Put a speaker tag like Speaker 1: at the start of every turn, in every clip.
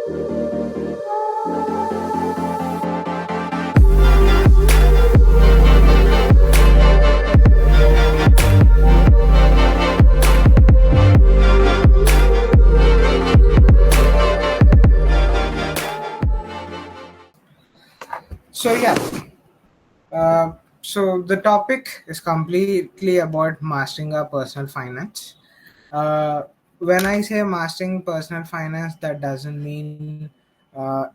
Speaker 1: So yeah, so the topic is completely about mastering our personal finance. Uh, when I say mastering personal finance, that doesn't mean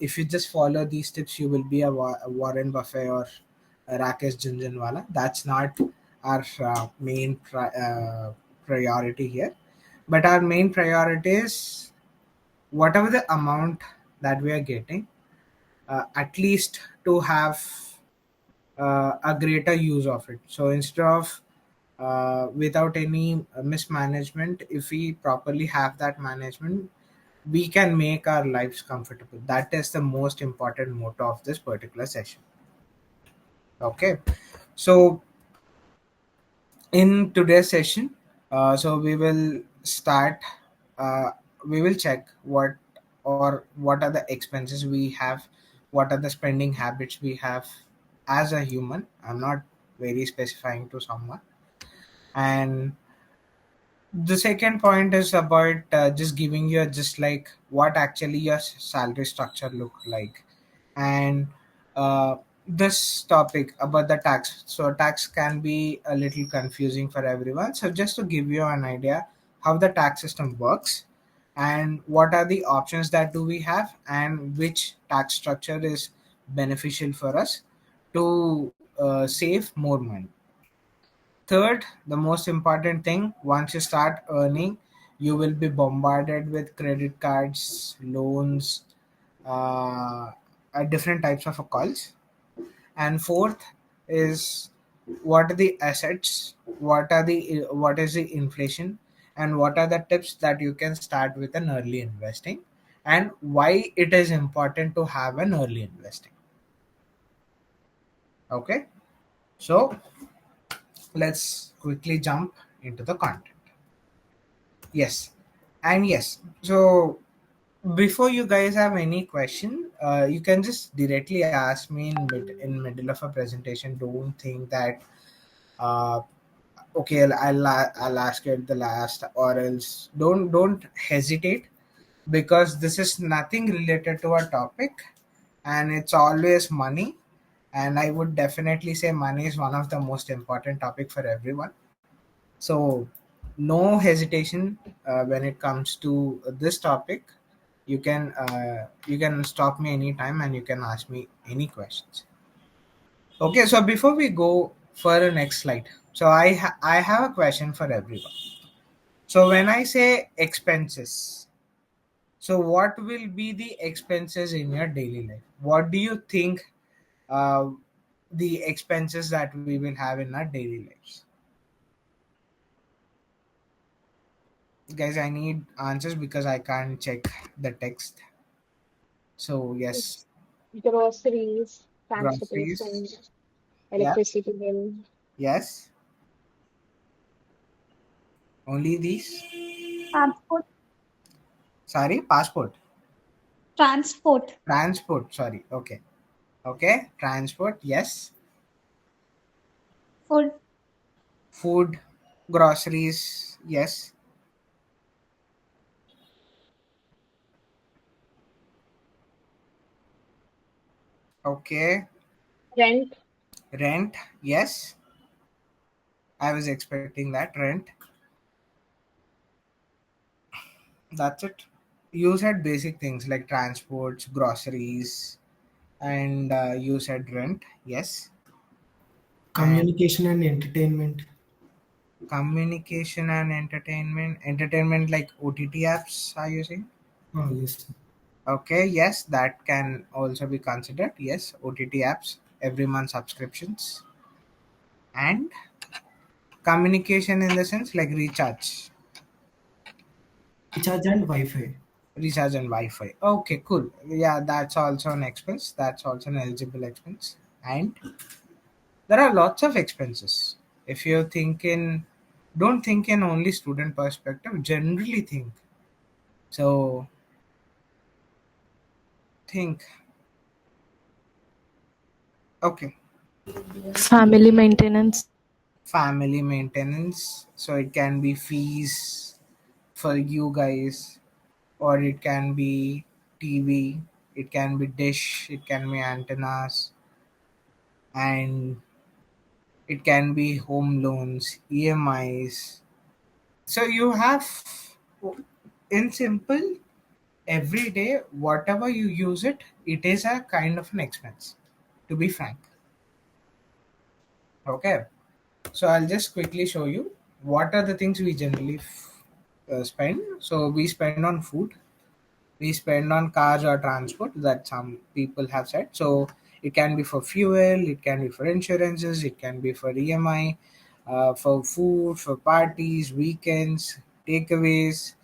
Speaker 1: if you just follow these tips, you will be a Warren Buffett or a Rakesh Jhunjhunwala. That's not our main priority here. But our main priority is whatever the amount that we are getting, at least to have a greater use of it. So instead of without any mismanagement, if we properly have that management, we can make our lives comfortable. That is the most important motto of this particular session. Okay, so in today's session, so uh, we will check what are the expenses we have, what are the spending habits we have as a human. I'm not very specifying to someone. And the second point is about just giving you just like what actually your salary structure look like. And uh, this topic about the tax, so tax can be a little confusing for everyone, so just to give you an idea how the tax system works and what are the options that do we have and which tax structure is beneficial for us to save more money. Third, the most important thing, once you start earning, you will be bombarded with credit cards, loans, uh, different types of calls. And fourth is what are the assets, what is the inflation, and what are the tips that you can start with an early investing, and why it is important to have an early investing. Okay, so let's quickly jump into the content. Yes, and yes. So before you guys have any question, you can just directly ask me in middle of a presentation. Don't think that uh, okay, I'll ask you at the last, or else don't hesitate, because this is nothing related to our topic, and it's always money. And I would definitely say money is one of the most important topic for everyone. So, no hesitation when it comes to this topic. You can stop me anytime and you can ask me any questions. Okay, so before we go for the next slide, so I have a question for everyone. So when I say expenses, so what will be the expenses in your daily life? What do you think uh, the expenses that we will have in our daily lives? Guys, I need answers because I can't check the text. So yes,
Speaker 2: It's groceries, transportation,
Speaker 1: groceries. Yeah.
Speaker 2: electricity bill,
Speaker 1: Yes. Only these.
Speaker 3: Transport.
Speaker 1: Sorry, passport.
Speaker 3: Transport.
Speaker 1: Transport. Sorry. Okay. Okay. Transport. Yes.
Speaker 3: Food.
Speaker 1: Food. Groceries. Yes. Okay.
Speaker 2: rent,
Speaker 1: Rent. Yes. I was expecting that. Rent. That's it. You said basic things like transports, groceries, and you said rent. Yes. And
Speaker 4: Communication and entertainment.
Speaker 1: communication and entertainment like OTT apps are using.
Speaker 4: Oh, yes.
Speaker 1: Okay, yes, that can also be considered. Yes, OTT apps, every month subscriptions, and communication in the sense like
Speaker 4: Recharge and Wi-Fi.
Speaker 1: recharge and Wi-Fi. Okay, cool. Yeah, that's also an expense. That's also an eligible expense. And there are lots of expenses. If you're thinking, don't think in only student perspective. Generally think. So Think. Okay.
Speaker 5: Family maintenance.
Speaker 1: Family maintenance. So it can be fees for you guys, or it can be TV, it can be dish, it can be antennas, and it can be home loans, EMIs. So you have, in simple, every day, whatever you use it, it is a kind of an expense, to be frank. Okay. So I'll just quickly show you what are the things we generally spend. So we spend on food, we spend on cars or transport that some people have said. So it can be for fuel, it can be for insurances, it can be for EMI, for food, for parties, weekends, takeaways,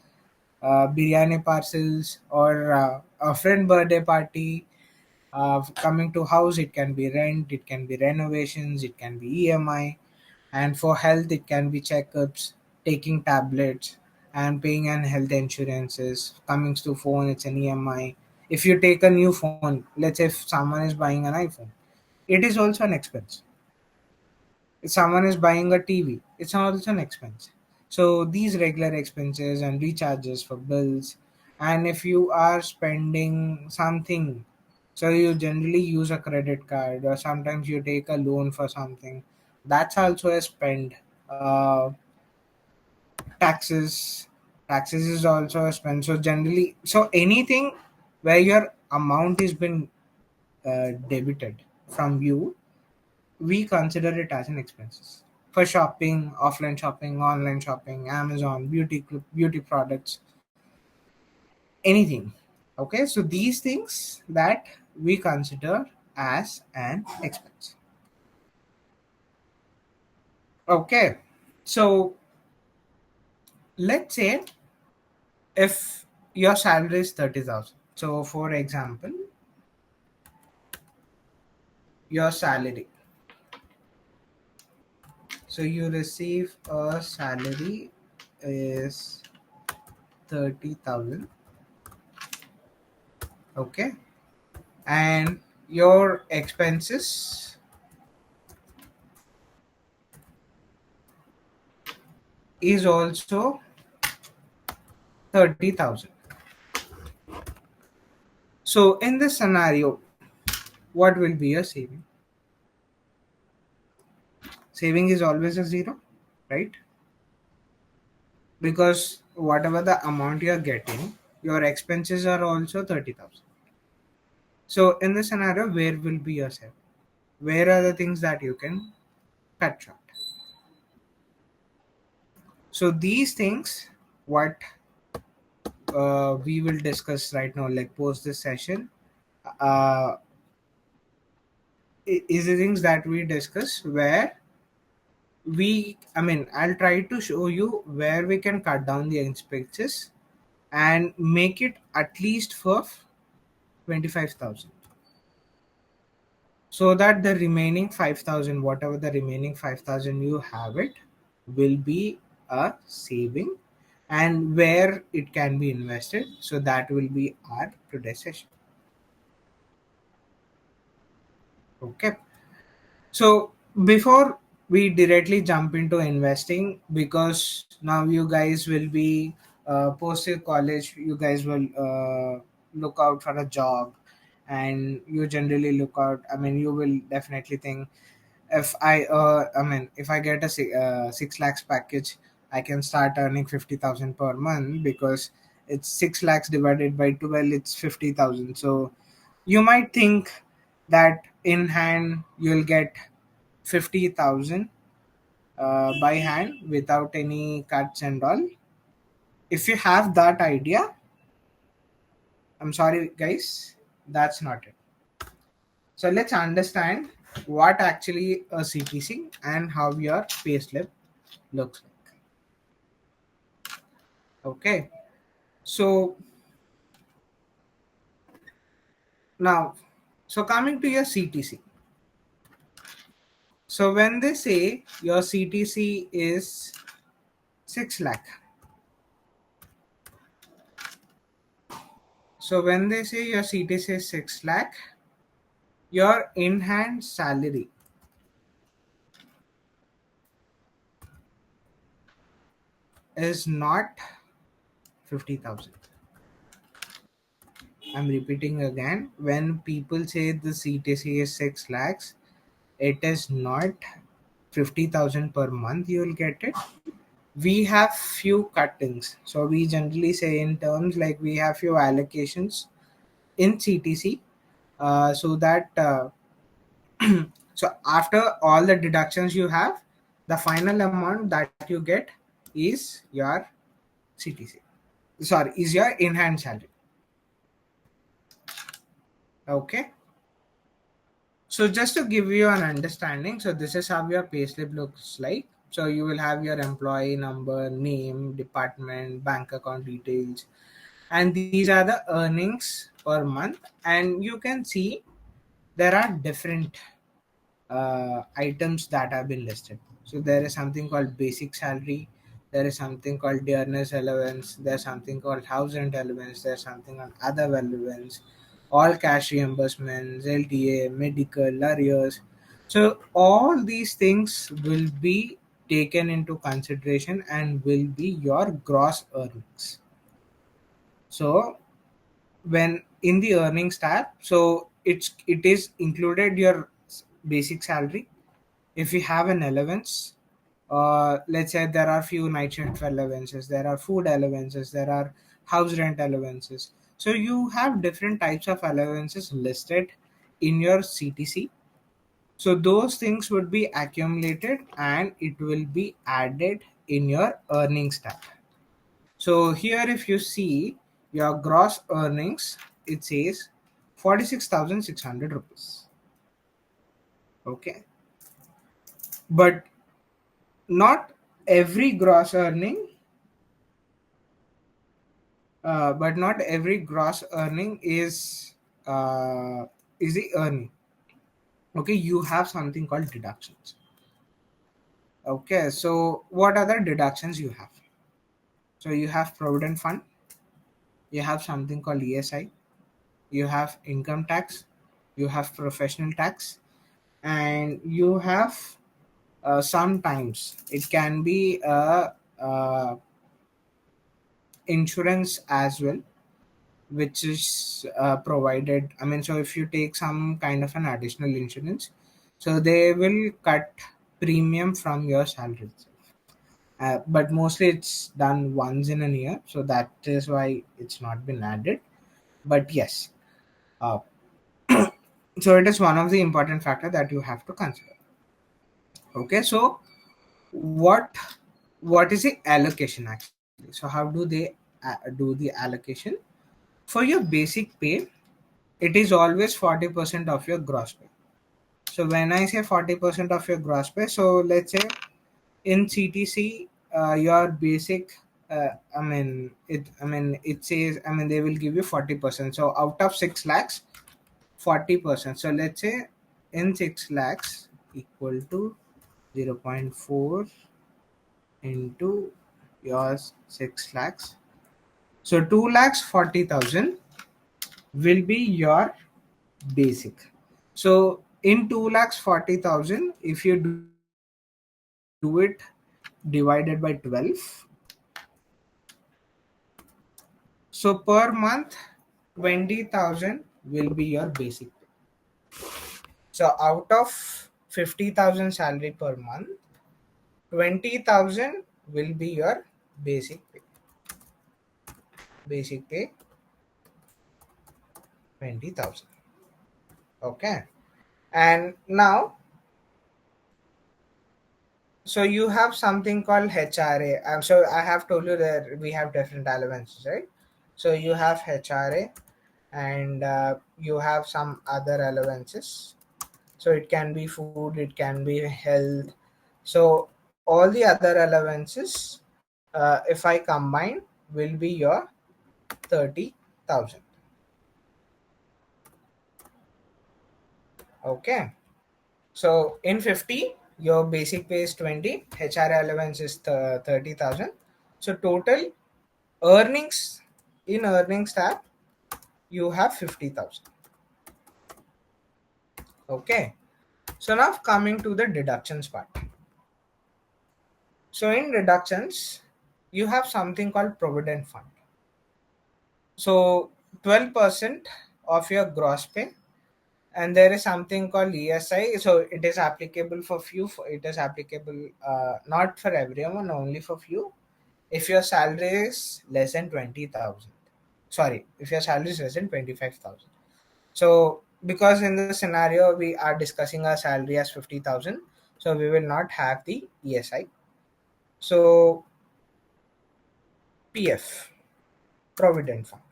Speaker 1: biryani parcels, or a friend birthday party. Coming to house, it can be rent, it can be renovations, it can be EMI, and for health it can be checkups, taking tablets, and paying an health insurances. Coming to phone, it's an EMI. If you take a new phone, let's say if someone is buying an iPhone, it is also an expense. If someone is buying a TV, it's also an expense. So these regular expenses and recharges for bills, and if you are spending something, so you generally use a credit card, or sometimes you take a loan for something, that's also a spend. Taxes, taxes is also a spend. So generally, so anything where your amount is been debited from you, we consider it as an expenses. For shopping, offline shopping, online shopping, Amazon, beauty products, anything. Okay, so these things that we consider as an expense. Okay, so let's say if your salary is 30,000. So for example, your salary, so you receive a salary is 30,000. Okay, and your expenses is also 30,000. So in this scenario, what will be your saving? Saving is always a zero, right? Because whatever the amount you are getting, your expenses are also 30,000. So in this scenario, where will be your saving? Where are the things that you can cut short? So these things, what we will discuss right now, like post this session, uh, is the things that we discuss where I'll try to show you where we can cut down the expenses and make it at least for 25,000, so that the remaining 5,000, whatever the remaining 5,000 you have it, will be a saving, and where it can be invested. So that will be our today's session. Okay, so before we directly jump into investing, because now you guys will be post your college, you guys will look out for a job, and you generally look out, you will definitely think, if I get a 6 lakhs package, I can start earning 50,000 per month, because it's 6 lakhs divided by 12, it's 50,000. So you might think that in hand you'll get 50,000 by hand without any cuts and all. If you have that idea, I'm sorry guys, that's not it. So let's understand what actually a CTC and how your payslip looks like. Okay, so now, so coming to your CTC. So when they say your CTC is 6 lakh, So when they say your CTC is 6 lakh, your in hand salary is not 50,000. I'm repeating again. When people say the CTC is 6 lakhs, it is not 50,000 per month you will get it. We have few cuttings. So we generally say in terms like we have few allocations in CTC, so that so after all the deductions you have, the final amount that you get is your CTC. Sorry, is your in hand salary. Okay. So just to give you an understanding, so this is how your payslip looks like. So you will have your employee number, name, department, bank account details, and these are the earnings per month. And you can see there are different items that have been listed. So there is something called basic salary, there is something called dearness allowance, there's something called house rent allowance, there's something on other allowance, all cash reimbursements, LTA, medical, arrears. So all these things will be taken into consideration and will be your gross earnings. So when in the earnings tab, so it is included your basic salary. If you have an allowance, let's say there are few night shift allowances, there are food allowances, there are house rent allowances. So you have different types of allowances listed in your CTC. So those things would be accumulated and it will be added in your earnings tab. So here if you see your gross earnings, it says 46,600 rupees. Okay. But not every gross earning but not every gross earning is the earning. Okay, you have something called deductions. Okay, so what other deductions you have? So you have provident fund, you have something called ESI, you have income tax, you have professional tax, and you have sometimes it can be a insurance as well, which is provided. I mean, so if you take some kind of an additional insurance, so they will cut premium from your salary itself. But mostly it's done once in a year, so that is why it's not been added. But yes, uh, so it is one of the important factor that you have to consider. Okay, so what what is the allocation actually? So how do they do the allocation? For your basic pay, it is always 40% of your gross pay. So when I say 40% of your gross pay, so let's say in CTC, your basic, it says, I mean, they will give you 40%. So out of 6 lakhs, 40%. So let's say in 6 lakhs equal to 0.4 into your 6 lakhs. So 2 lakhs 40,000 will be your basic. So in 2 lakhs 40,000, if you do it divided by 12, so per month 20,000 will be your basic pay. So out of 50,000 salary per month, 20,000 will be your basic pay. Basic pay 20,000. Okay. And now, so you have something called HRA. So I have told you that we have different allowances, right? So you have HRA and you have some other allowances. So it can be food, it can be health. So all the other allowances, if I combine, will be your 30,000. Okay. So in 50, your basic pay is 20, HRA allowance is 30,000. So total earnings in earnings tab you have 50,000. Okay. So now coming to the deductions part. So in deductions, you have something called provident fund. So 12% of your gross pay, and there is something called ESI. So it is applicable for few. It is applicable not for everyone, only for few. If your salary is less than 20,000, sorry, if your salary is less than 25,000. So because in this scenario we are discussing our salary as 50,000, so we will not have the ESI. So PF, provident fund.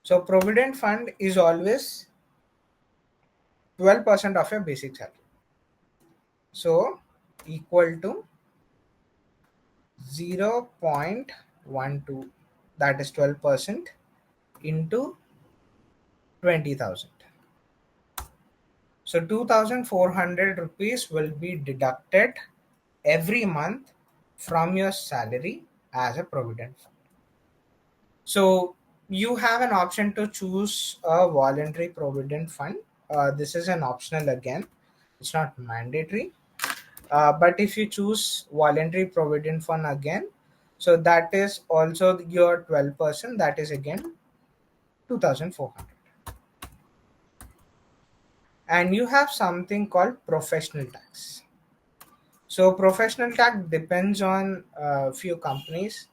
Speaker 1: So provident fund is always 12% of your basic salary. So equal to 0.12, that is 12% into 20,000. So 2,400 rupees will be deducted every month from your salary as a provident fund. So you have an option to choose a voluntary provident fund. This is an optional again, it's not mandatory. But if you choose voluntary provident fund again, so that is also your 12%, that is again 2,400. And you have something called professional tax. So professional tax depends on few companies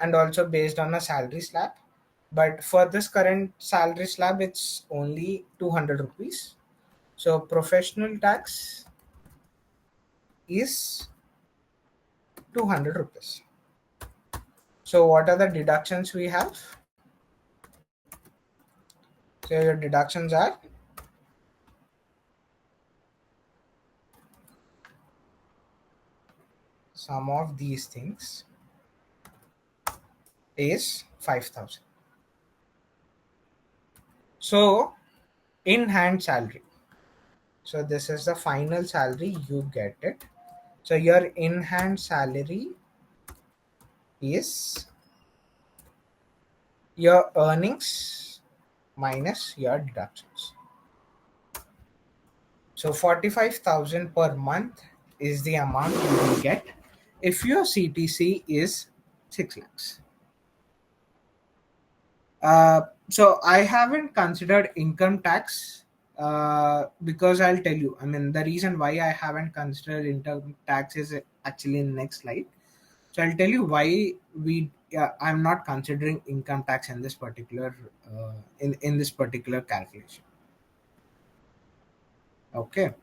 Speaker 1: and also based on a salary slab. But for this current salary slab, it's only 200 rupees. So professional tax is 200 rupees. So what are the deductions we have? So your deductions are some of these things is 5,000. So in hand salary. So this is the final salary you get it. So your in hand salary is your earnings minus your deductions. So 45,000 per month is the amount you will get if your CTC is 6 lakhs. So I haven't considered income tax because I'll tell you. I mean, the reason why I haven't considered income tax is actually in the next slide. So I'll tell you why I'm not considering income tax in this particular in this particular calculation. Okay.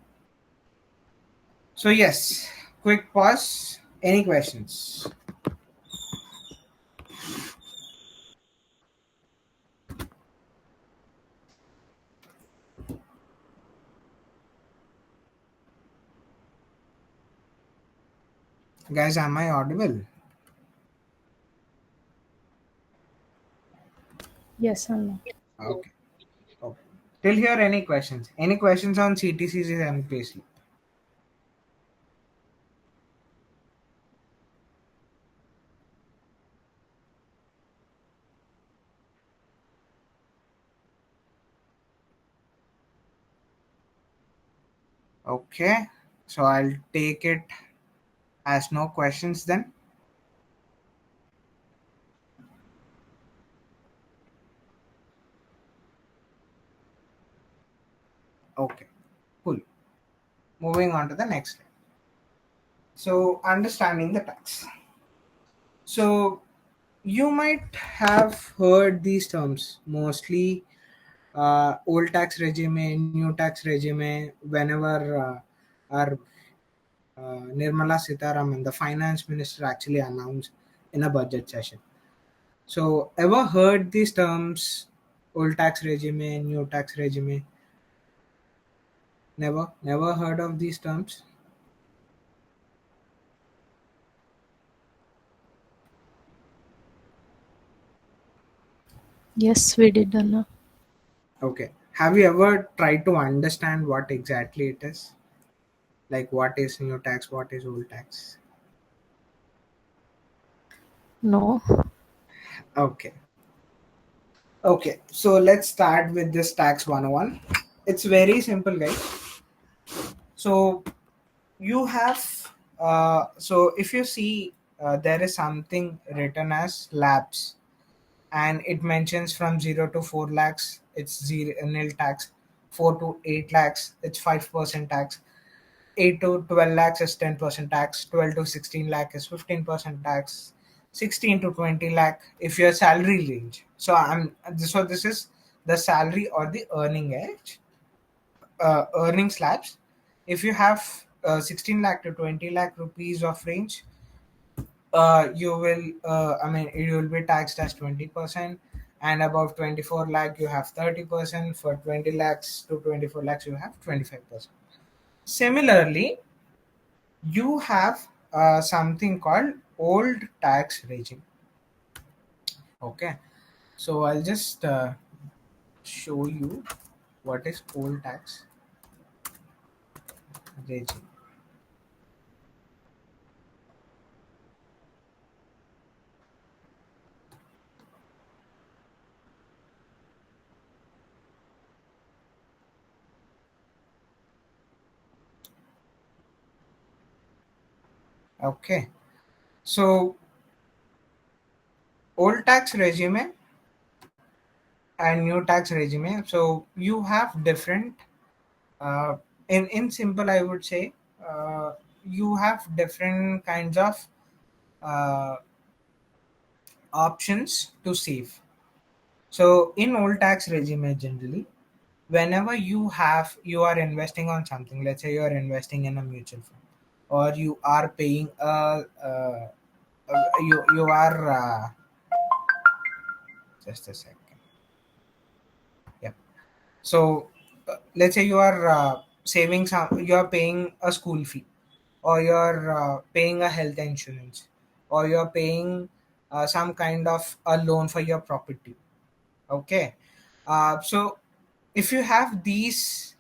Speaker 1: So yes, quick pause. Any questions? Guys, am I audible?
Speaker 5: Yes, Anna.
Speaker 1: Okay. Okay. Till here, any questions? Any questions on CTCs and payslip? Okay. So I'll take it as no questions then. Okay. Cool. Moving on to the next slide. So understanding the tax. So you might have heard these terms mostly old tax regime, new tax regime, whenever our Nirmala Sitaraman, the finance minister, actually announced in a budget session. So, ever heard these terms, old tax regime, new tax regime? Never heard of these terms?
Speaker 5: Yes, we did, Anna.
Speaker 1: Okay. Have you ever tried to understand what exactly it is? Like, what is new tax, what is old tax?
Speaker 5: No.
Speaker 1: Okay. Okay, so let's start with this tax 101. It's very simple, guys. So you have so if you see there is something written as labs, and it mentions from 0 to 4 lakhs it's zero nil tax, 4 to 8 lakhs it's 5% tax, 8 to 12 lakhs is 10% tax, 12 to 16 lakh is 15% tax, 16 to 20 lakh if your salary range. So this is the salary or the earning age, earning slabs. If you have 16 lakh to 20 lakh rupees of range, you will you will be taxed as 20%, and above 24 lakh you have 30%. For 20 lakhs to 24 lakhs you have 25%. Similarly, you have something called old tax regime. Okay, so I'll just show you what is old tax regime. Okay, so old tax regime and new tax regime, so you have different in simple I would say, uh, you have different kinds of uh, options to save. So in old tax regime generally, whenever you are investing on something, let's say you are investing in a mutual fund, or you are paying you are just a second. Yeah. So let's say you are saving some, you are paying a school fee, or you're paying a health insurance, or you're paying some kind of a loan for your property. Okay, so if you have these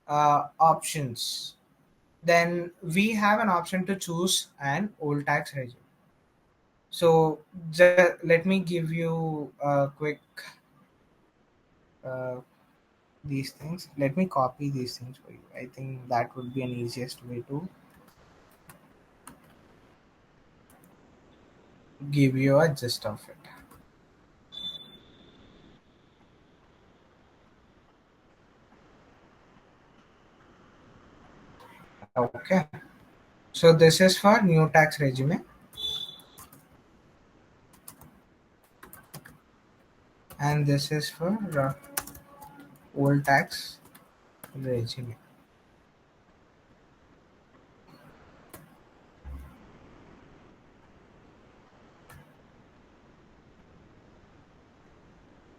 Speaker 1: options, then we have an option to choose an old tax regime. So let me give you a quick uh, these things. Let me copy these things for you. I think that would be an easiest way to give you a gist of it. Okay, so this is for new tax regime, and this is for old tax regime.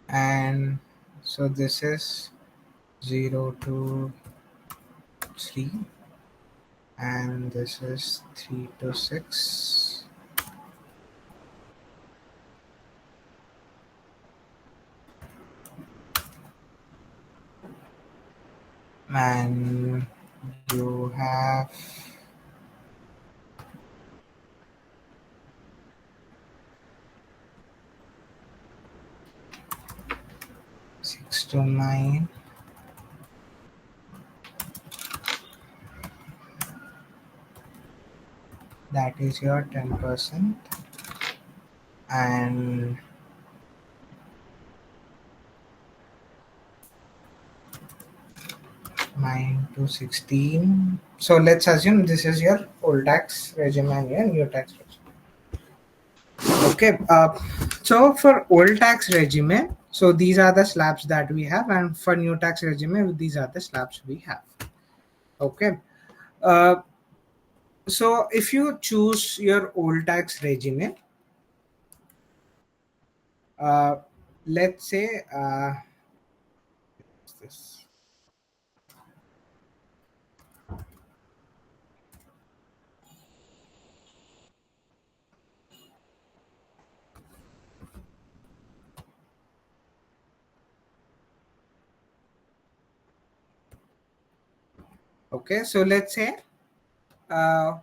Speaker 1: And so this is 0 to 3, and this is 3 to 6. And you have 6 to 9. That is your 10%. And 9 to 16. So let's assume this is your old tax regime and your new tax regime. Okay, so for old tax regime, so these are the slabs that we have, and for new tax regime, these are the slabs we have. Okay, uh, so if you choose your old tax regime, uh, let's say what's this? Okay, so let's say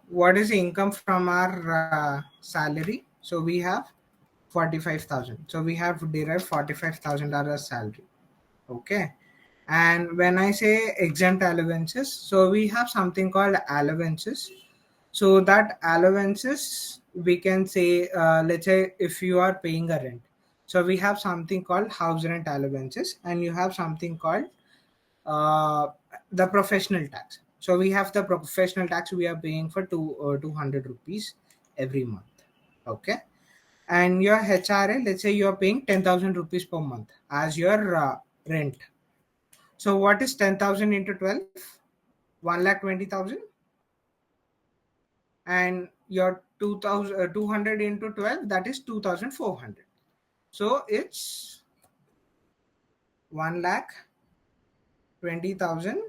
Speaker 1: what is the income from our salary? So we have 45,000. So we have derived $45,000 salary. Okay. And when I say exempt allowances, so we have something called allowances. So that allowances, we can say, let's say if you are paying a rent. So we have something called house rent allowances, and you have something called uh, the professional tax. So we have the professional tax we are paying for 200 rupees every month. Okay. And your HRA, let's say you are paying 10,000 rupees per month as your rent. So what is 10,000 into 12? 1,20,000. And your 200 into 12, that is 2,400. So it's 1,20,000.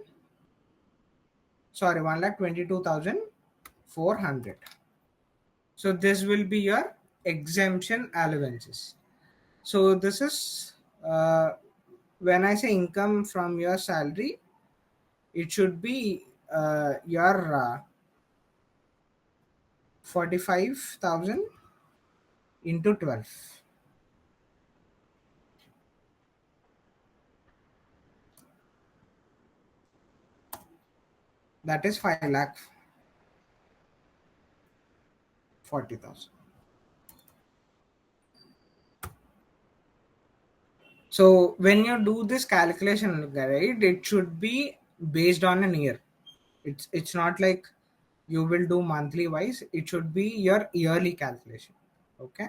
Speaker 1: Sorry, 1,22,400. So this will be your exemption allowances. So this is when I say income from your salary, it should be your 45,000 into 12. That is 5,40,000. So when you do this calculation, right, it should be based on an year. It's not like you will do monthly wise. It should be your yearly calculation. Okay.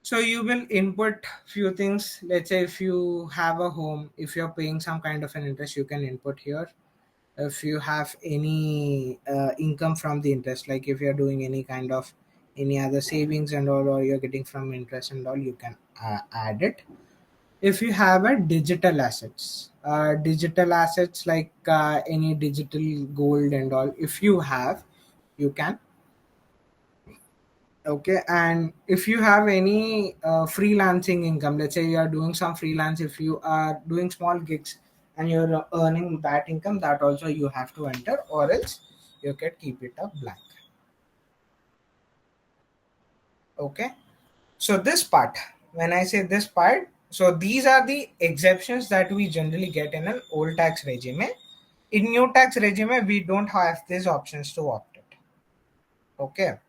Speaker 1: So you will input few things. Let's say if you have a home, if you're paying some kind of an interest, you can input here. If you have any income from the interest, like if you're doing any kind of any other savings and all, or you're getting from interest and all, you can add it. If you have a digital assets like any digital gold and all, if you have, you can. Okay. And if you have any freelancing income, let's say you are doing some freelance, if you are doing small gigs and you're earning that income, that also you have to enter, or else you can keep it up blank. Okay. So this part, when I say this part, so these are the exceptions that we generally get in an old tax regime. In new tax regime, we don't have these options to opt it. Okay.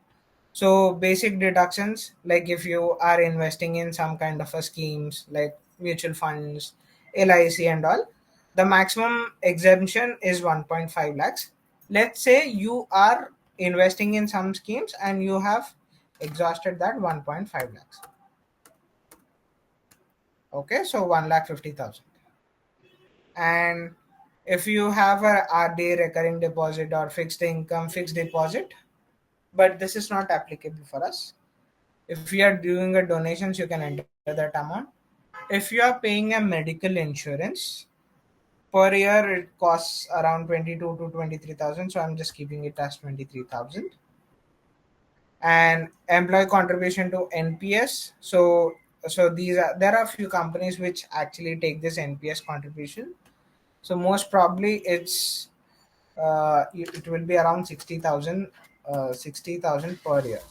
Speaker 1: So basic deductions, like if you are investing in some kind of a schemes like mutual funds, LIC and all, the maximum exemption is 1.5 lakhs. Let's say you are investing in some schemes and you have exhausted that 1.5 lakhs. Okay, so 1,50,000. And if you have a RD, recurring deposit, or fixed income fixed deposit, but this is not applicable for us. If you are doing a donations, you can enter that amount. If you are paying a medical insurance, per year it costs around 22 to 23,000. So I'm just keeping it as 23,000. And employee contribution to NPS. So there are a few companies which actually take this NPS contribution. So most probably it will be around 60,000 per year.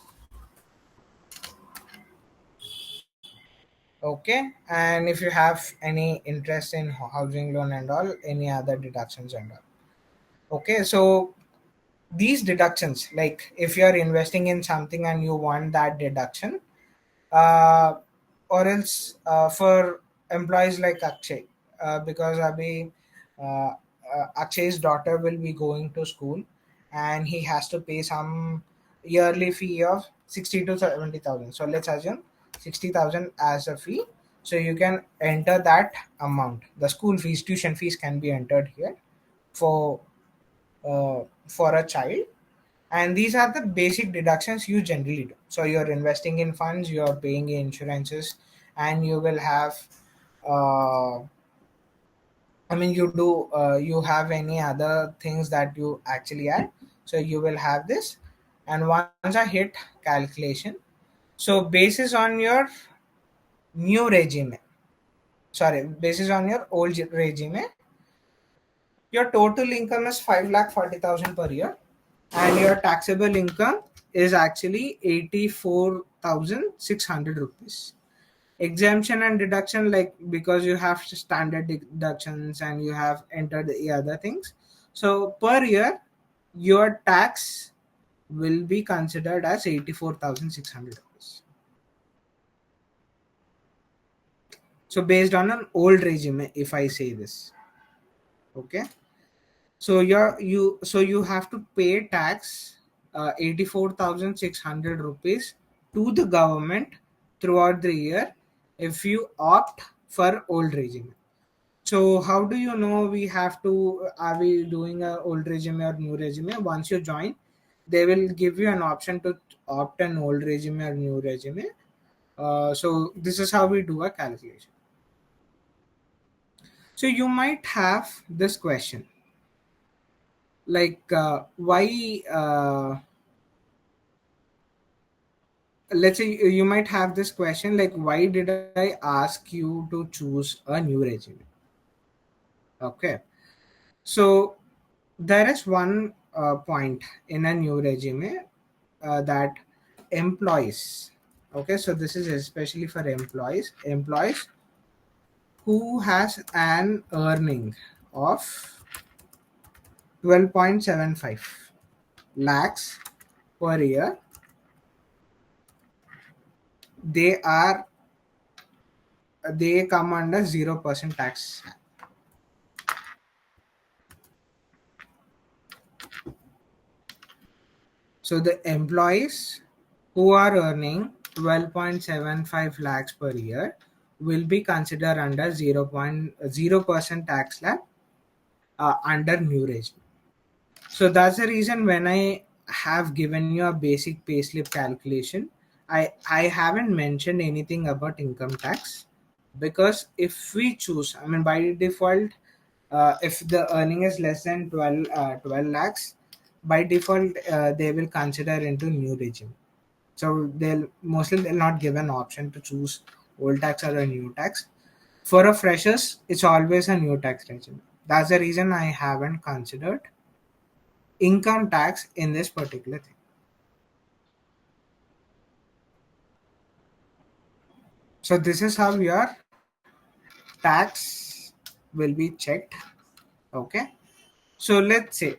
Speaker 1: Okay. And if you have any interest in housing loan and all, any other deductions and all. Okay. So these deductions, like if you are investing in something and you want that deduction, uh, or else for employees like Akshay, because Akshay's daughter will be going to school and he has to pay some yearly fee of 60 to 70,000. So let's assume 60,000 as a fee. So you can enter that amount. The school fees, tuition fees can be entered here for for a child. And these are the basic deductions you generally do. So you're investing in funds, you're paying insurances, and you will have uh, you have any other things that you actually add. So you will have this. And once I hit calculation, so basis on your new regime, sorry, basis on your old regime, your total income is 5,40,000 per year. and your taxable income is actually 84,600 rupees. Exemption and deduction, like because you have standard deductions and you have entered the other things, so per year your tax will be considered as 84,600 rupees. So based on an old regime, if I say this, okay, so you have to pay tax 84,600 rupees to the government throughout the year if you opt for old regime. So how do you know we have to, are we doing a old regime or new regime? Once you join, they will give you an option to opt an old regime or new regime. So this is how we do a calculation. So you might have this question, like why let's say you might have this question, like why did I ask you to choose a new regime? Okay, so there is one point in a new regime that employees, okay, so this is especially for employees who has an earning of 12.75 lakhs per year, they are they come under 0% tax. So the employees who are earning 12.75 lakhs per year will be considered under 0.0% tax slab under new regime. So that's the reason when I have given you a basic payslip calculation, I haven't mentioned anything about income tax, because if we choose, I mean by default, if the earning is less than 12 lakhs, by default they will consider into new regime. So they'll not give an option to choose old tax or a new tax. For a freshers, it's always a new tax regime. That's the reason I haven't considered income tax in this particular thing. So this is how your tax will be checked. Okay. So let's say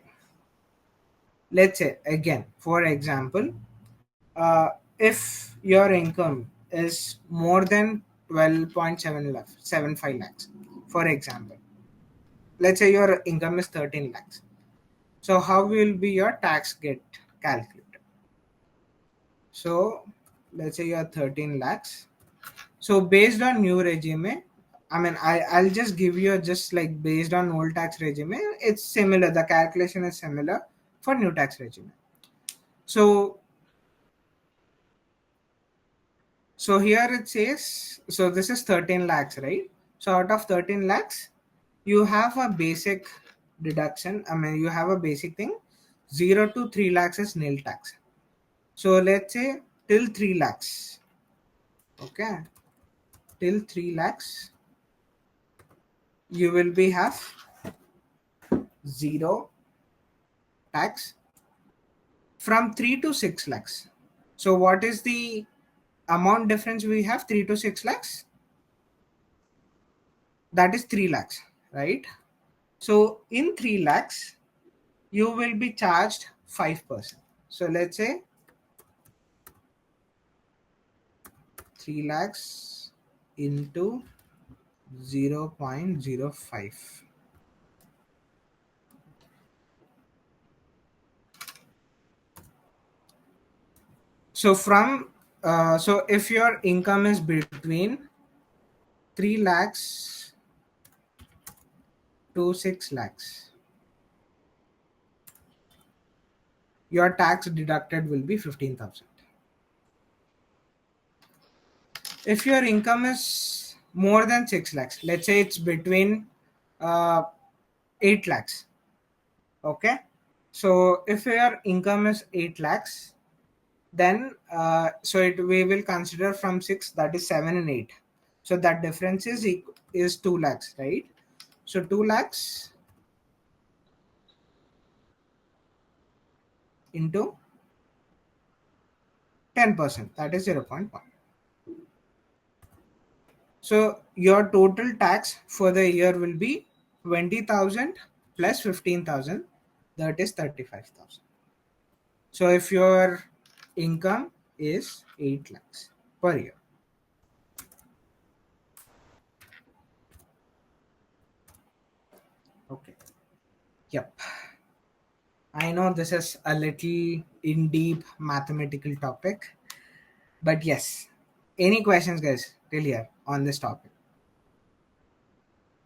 Speaker 1: again, for example, if your income is more than 12.75 lakhs, for example, let's say your income is 13 lakhs. So how will be your tax get calculated? So let's say you are 13 lakhs. So based on new regime, I mean I'll just give you just like based on old tax regime, it's similar. The calculation is similar for new tax regime. So here it says, so this is 13 lakhs, right? So out of 13 lakhs, you have a basic deduction. I mean you have a basic thing. 0 to 3 lakhs is nil tax. So let's say till 3 lakhs. Okay. Till 3 lakhs, you will be have zero tax. From 3 to 6 lakhs. So what is the amount difference we have? 3 to 6 lakhs? That is 3 lakhs, right? So in 3 lakhs, you will be charged 5%. So let's say 3 lakhs into 0.05. So so if your income is between 3 lakhs to 6 lakhs, your tax deducted will be 15,000. If your income is more than 6 lakhs, let's say it's between uh, 8 lakhs. Okay. So if your income is 8 lakhs, then we will consider from 6, that is 7 and 8. So that difference is 2 lakhs, right? So 2 lakhs into 10%, that is 0.1. So your total tax for the year will be 20,000 plus 15,000, that is 35,000. So if your income is 8 lakhs per year. Okay. Yep. I know this is a little in deep mathematical topic, but yes. Any questions, guys, till here on this topic?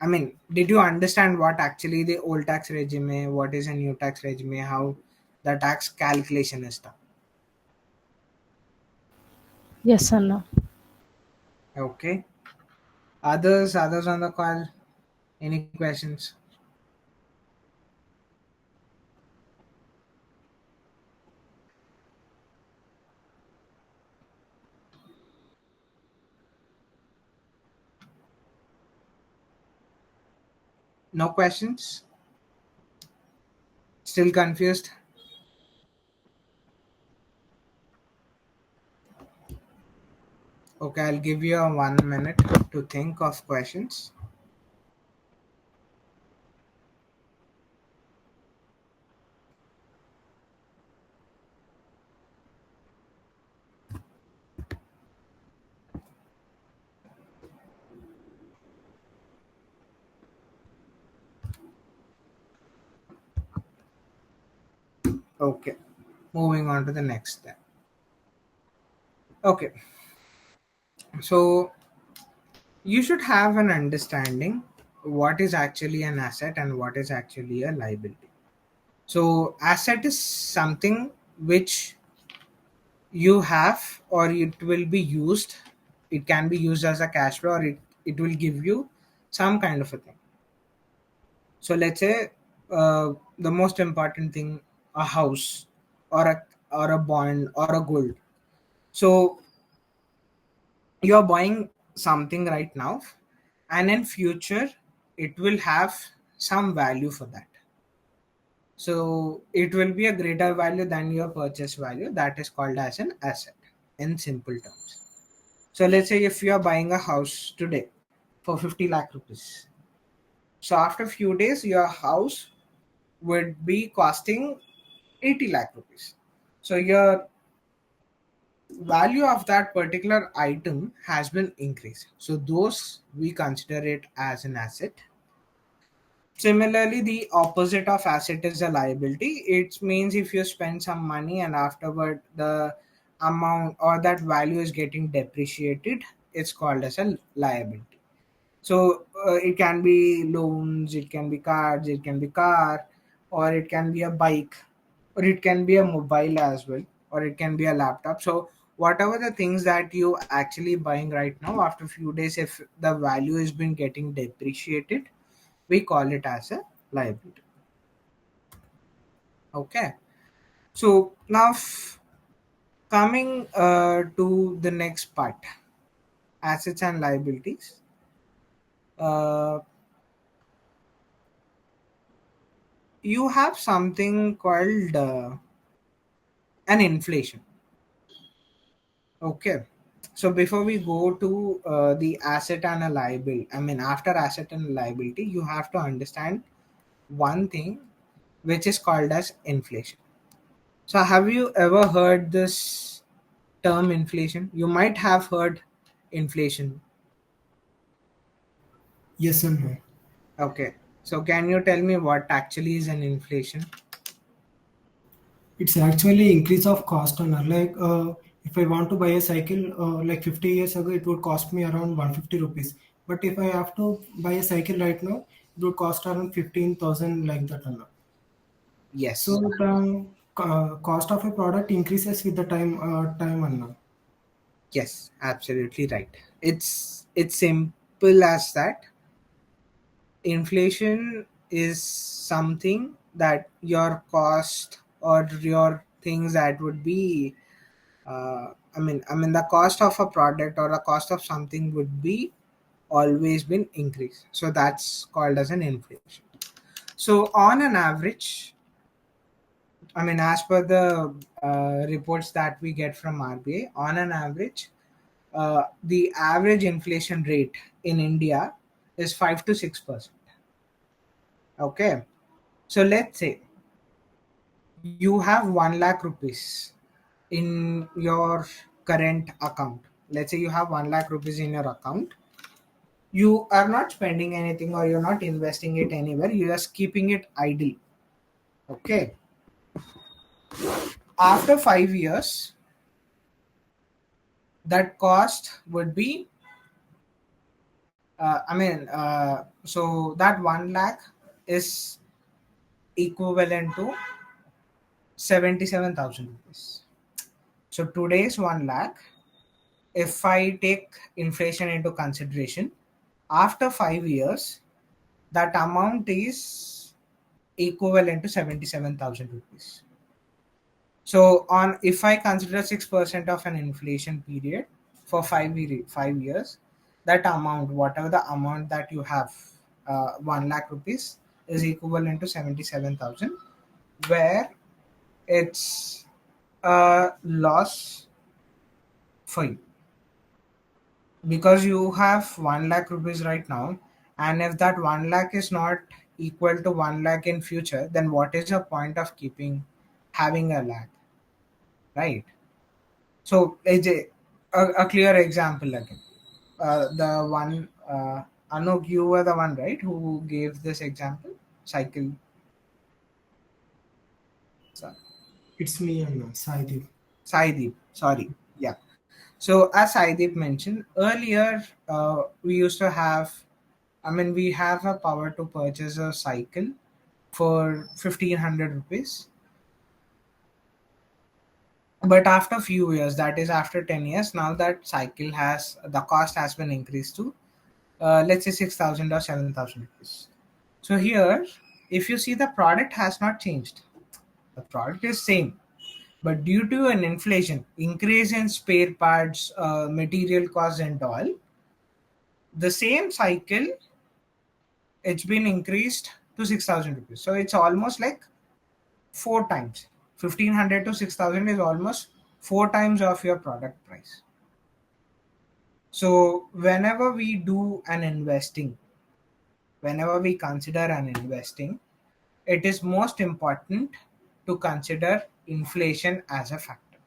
Speaker 1: I mean, did you understand what actually the old tax regime, what is a new tax regime, how the tax calculation is done?
Speaker 5: Yes, Anna.
Speaker 1: Okay. Others on the call, any questions? No questions? Still confused? Okay, I'll give you a 1 minute to think of questions. Okay, moving on to the next step. Okay, so you should have an understanding what is actually an asset and what is actually a liability. So asset is something which you have or it will be used. It can be used as a cash flow, or it will give you some kind of a thing. So let's say the most important thing, a house or a bond or a gold. So you're buying something right now, and in future it will have some value for that. So it will be a greater value than your purchase value. That is called as an asset in simple terms. So let's say if you are buying a house today for 50 lakh rupees. So after few days your house would be costing 80 lakh rupees. So your value of that particular item has been increased. So those we consider it as an asset. Similarly, the opposite of asset is a liability. It means if you spend some money and afterward the amount or that value is getting depreciated, it's called as a liability. So it can be loans, it can be cards, it can be car, or it can be a bike, or it can be a mobile as well, or it can be a laptop. So whatever the things that you actually buying right now, after few days, if the value has been getting depreciated, we call it as a liability. Okay. So now coming to the next part, assets and liabilities. Uh, you have something called an inflation. Okay. So before we go to the asset and a liability, I mean, after asset and liability, you have to understand one thing which is called as inflation. So have you ever heard this term inflation? You might have heard inflation.
Speaker 4: Yes and no.
Speaker 1: Okay. So can you tell me what actually is an inflation?
Speaker 4: It's actually increase of cost on like if I want to buy a cycle like 50 years ago it would cost me around 150 rupees. But if I have to buy a cycle right now, it would cost around 15,000 like that. Anna.
Speaker 1: Yes.
Speaker 4: So the cost of a product increases with the time Anna.
Speaker 1: Yes, absolutely right. It's simple as that. Inflation is something that your cost or your things that would be I mean the cost of a product or the cost of something would be always been increased. So that's called as an inflation. So on an average, I mean, as per the reports that we get from RBI, on an average, the average inflation rate in India is 5 to 6%. Okay, so let's say you have 1 lakh rupees in your current account. Let's say you have 1 lakh rupees in your account. You are not spending anything or you're not investing it anywhere. You are just keeping it idle. Okay. After 5 years, that cost would be, so that 1 lakh is equivalent to 77,000 rupees. So today's 1 lakh, if I take inflation into consideration, after 5 years, that amount is equivalent to 77,000 rupees. So on if I consider 6% of an inflation period for 5 years, that amount, whatever the amount that you have, 1 lakh rupees is equivalent to 77,000, where it's a loss for you because you have 1 lakh rupees right now, and if that 1 lakh is not equal to 1 lakh in future, then what is the point of having a lakh, right? So a clear example again. The one Anuk, you were the one, right, who gave this example. Cycle.
Speaker 4: It's me and Saidi.
Speaker 1: Saideep, sorry. Yeah. So as Saideep mentioned earlier, we used to have. I mean, we have a power to purchase a cycle for 1,500 rupees. But after few years, that is after 10 years, now that cycle has the cost has been increased to let's say 6,000 or 7,000 rupees. So here, if you see, the product has not changed. The product is same, but due to an inflation, increase in spare parts, material costs and all, the same cycle, it's been increased to 6,000 rupees. So it's almost like four times. 1,500 to 6,000 is almost four times of your product price. So whenever we consider an investing, it is most important to consider inflation as a factor.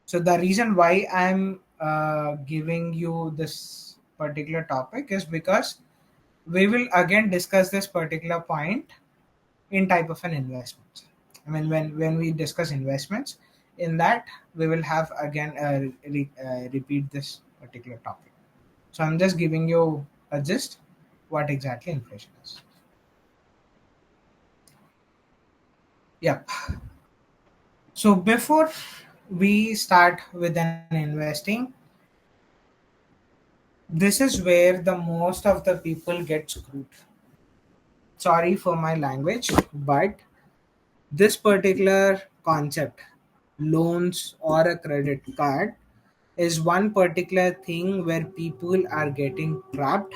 Speaker 1: So the reason why I'm giving you this particular topic is because we will again discuss this particular point in type of an investment. I mean, when we discuss investments, in that we will have again repeat this particular topic. So I'm just giving you a gist what exactly inflation is. Yep. So before we start with an investing, this is where the most of the people get screwed. Sorry for my language, but this particular concept, loans or a credit card, is one particular thing where people are getting trapped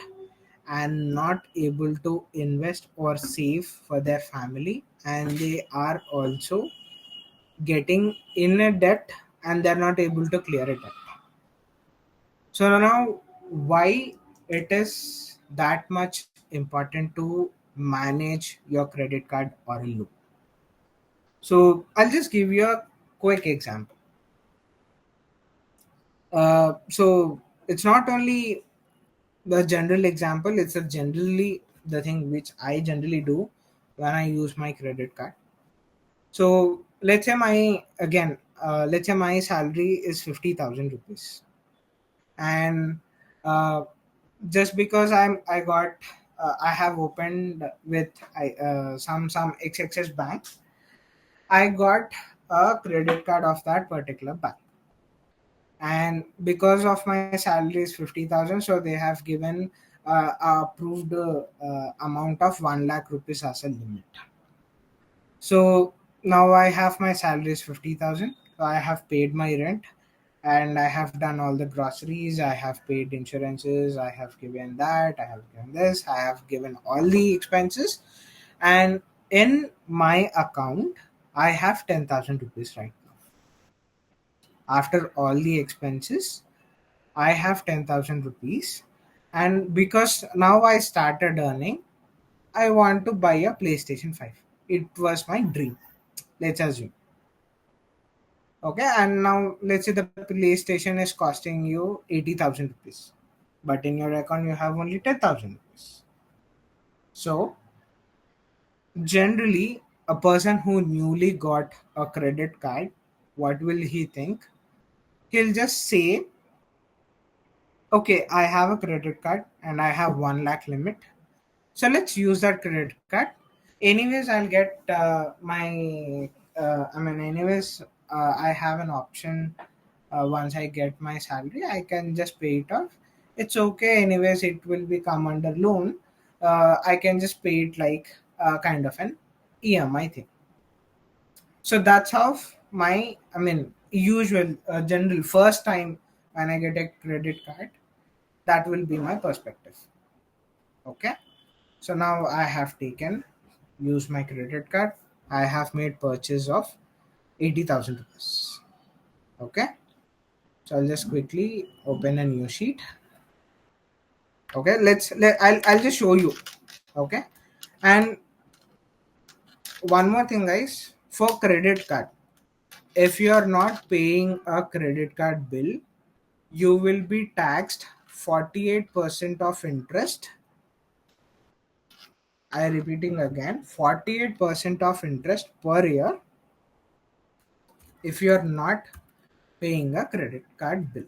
Speaker 1: and not able to invest or save for their family, and they are also getting in a debt and they're not able to clear it up. So now, why it is that much important to manage your credit card or a loan? So I'll just give you a quick example. So it's not only the general example; it's a generally the thing which I generally do when I use my credit card. So let's say my salary is 50,000 rupees, and uh, just because I have opened with some XXS bank, I got a credit card of that particular bank, and because of my salary is 50,000, so they have given a approved amount of 1 lakh rupees as a limit. So now I have my salary is 50,000. So I have paid my rent and I have done all the groceries. I have paid insurances. I have given that. I have given this. I have given all the expenses. And in my account, I have 10,000 rupees right now. After all the expenses, I have 10,000 rupees. And because now I started earning, I want to buy a PlayStation 5. It was my dream. Let's assume. Okay, and now let's say the PlayStation is costing you 80,000 rupees, but in your account you have only 10,000 rupees. So generally, a person who newly got a credit card, what will he think? He'll just say, okay, I have a credit card and I have 1 lakh limit. So let's use that credit card. Anyways, I'll get anyways, I have an option. Once I get my salary, I can just pay it off. It's okay. Anyways, it will be come under loan. I can just pay it like kind of an EMI thing. So that's how usual general first time when I get a credit card, that will be my perspective. Okay. So now I have taken, use my credit card. I have made purchase of 80,000 rupees. Okay. So I'll just quickly open a new sheet. Okay. I'll just show you. Okay. And one more thing, guys, for credit card, if you are not paying a credit card bill, you will be taxed 48% of interest. I repeating again, 48% of interest per year if you are not paying a credit card bill.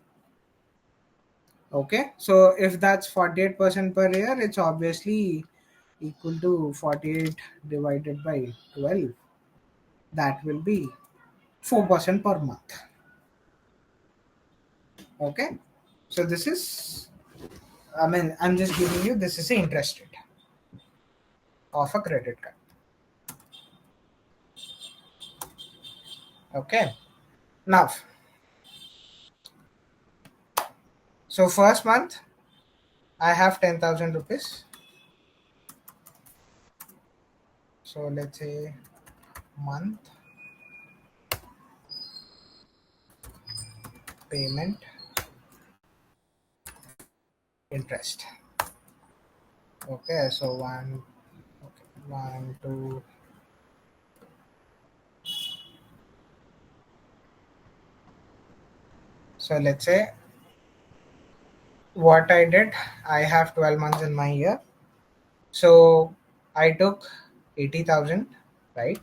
Speaker 1: Okay, so if that's 48% per year, it's obviously equal to 48 divided by 12. That will be 4% per month. Okay, so this is, I'm just giving you, this is the interest rate of a credit card. Okay, now, so first month, I have 10,000 rupees. So let's say month payment interest. Okay, so one, two. So let's say what I did, I have 12 months in my year. So I took 80,000, right?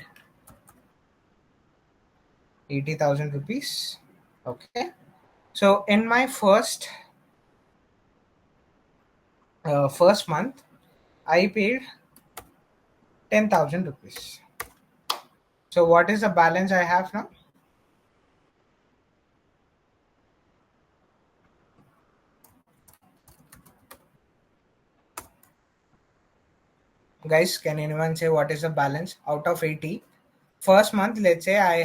Speaker 1: 80,000 rupees. Okay. So in my first month, I paid 10,000 rupees. So what is the balance I have now? Guys, can anyone say what is the balance out of 80? First month, let's say I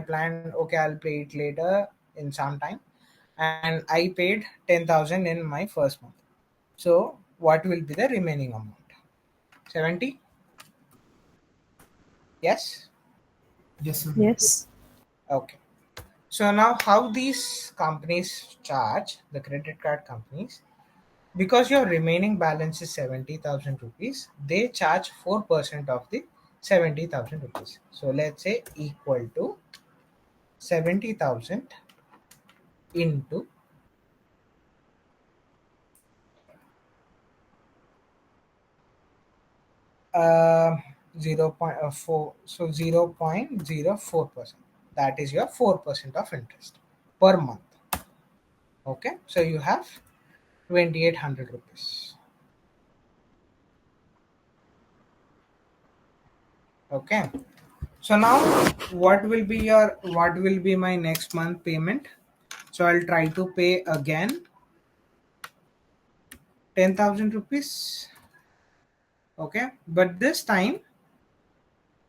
Speaker 1: planned, okay, I'll pay it later in some time, and I paid 10,000 in my first month. So what will be the remaining amount? 70? Yes?
Speaker 4: Yes, sir.
Speaker 5: Yes.
Speaker 1: Okay. So now how these companies charge, the credit card companies, because your remaining balance is 70,000 rupees, they charge 4% of the 70,000 rupees. So let's say equal to 70,000 into 0.4, so 0.04%, that is your 4% of interest per month. Okay, so you have 2,800 rupees. Okay, so now what will be my next month payment? So I'll try to pay again 10,000 rupees. Okay, but this time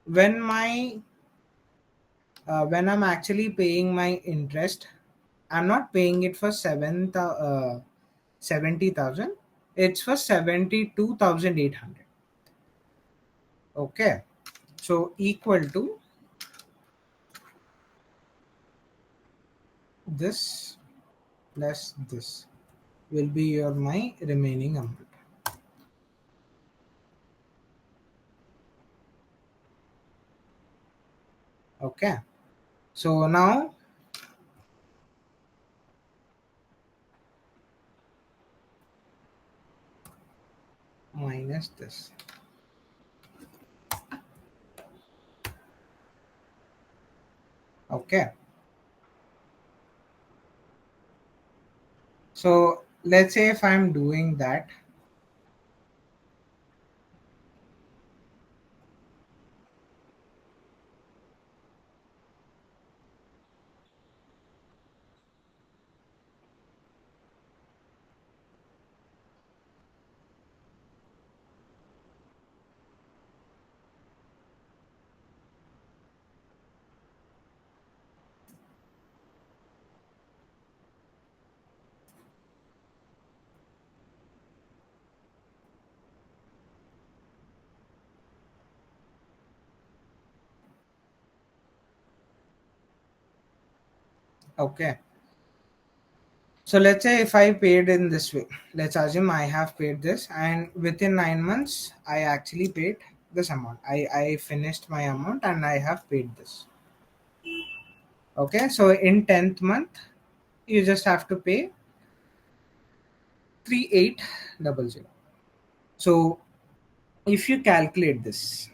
Speaker 1: when I'm actually paying my interest, I'm not paying it for 70,000. It's for 72,800. Okay, So equal to this plus this will be your my remaining amount. Okay. So now minus this. Okay. So let's say if I'm doing that, okay. So let's say if I paid in this way, let's assume I have paid this and within 9 months, I actually paid this amount. I finished my amount and I have paid this. Okay. So in 10th month, you just have to pay 3800. So if you calculate this,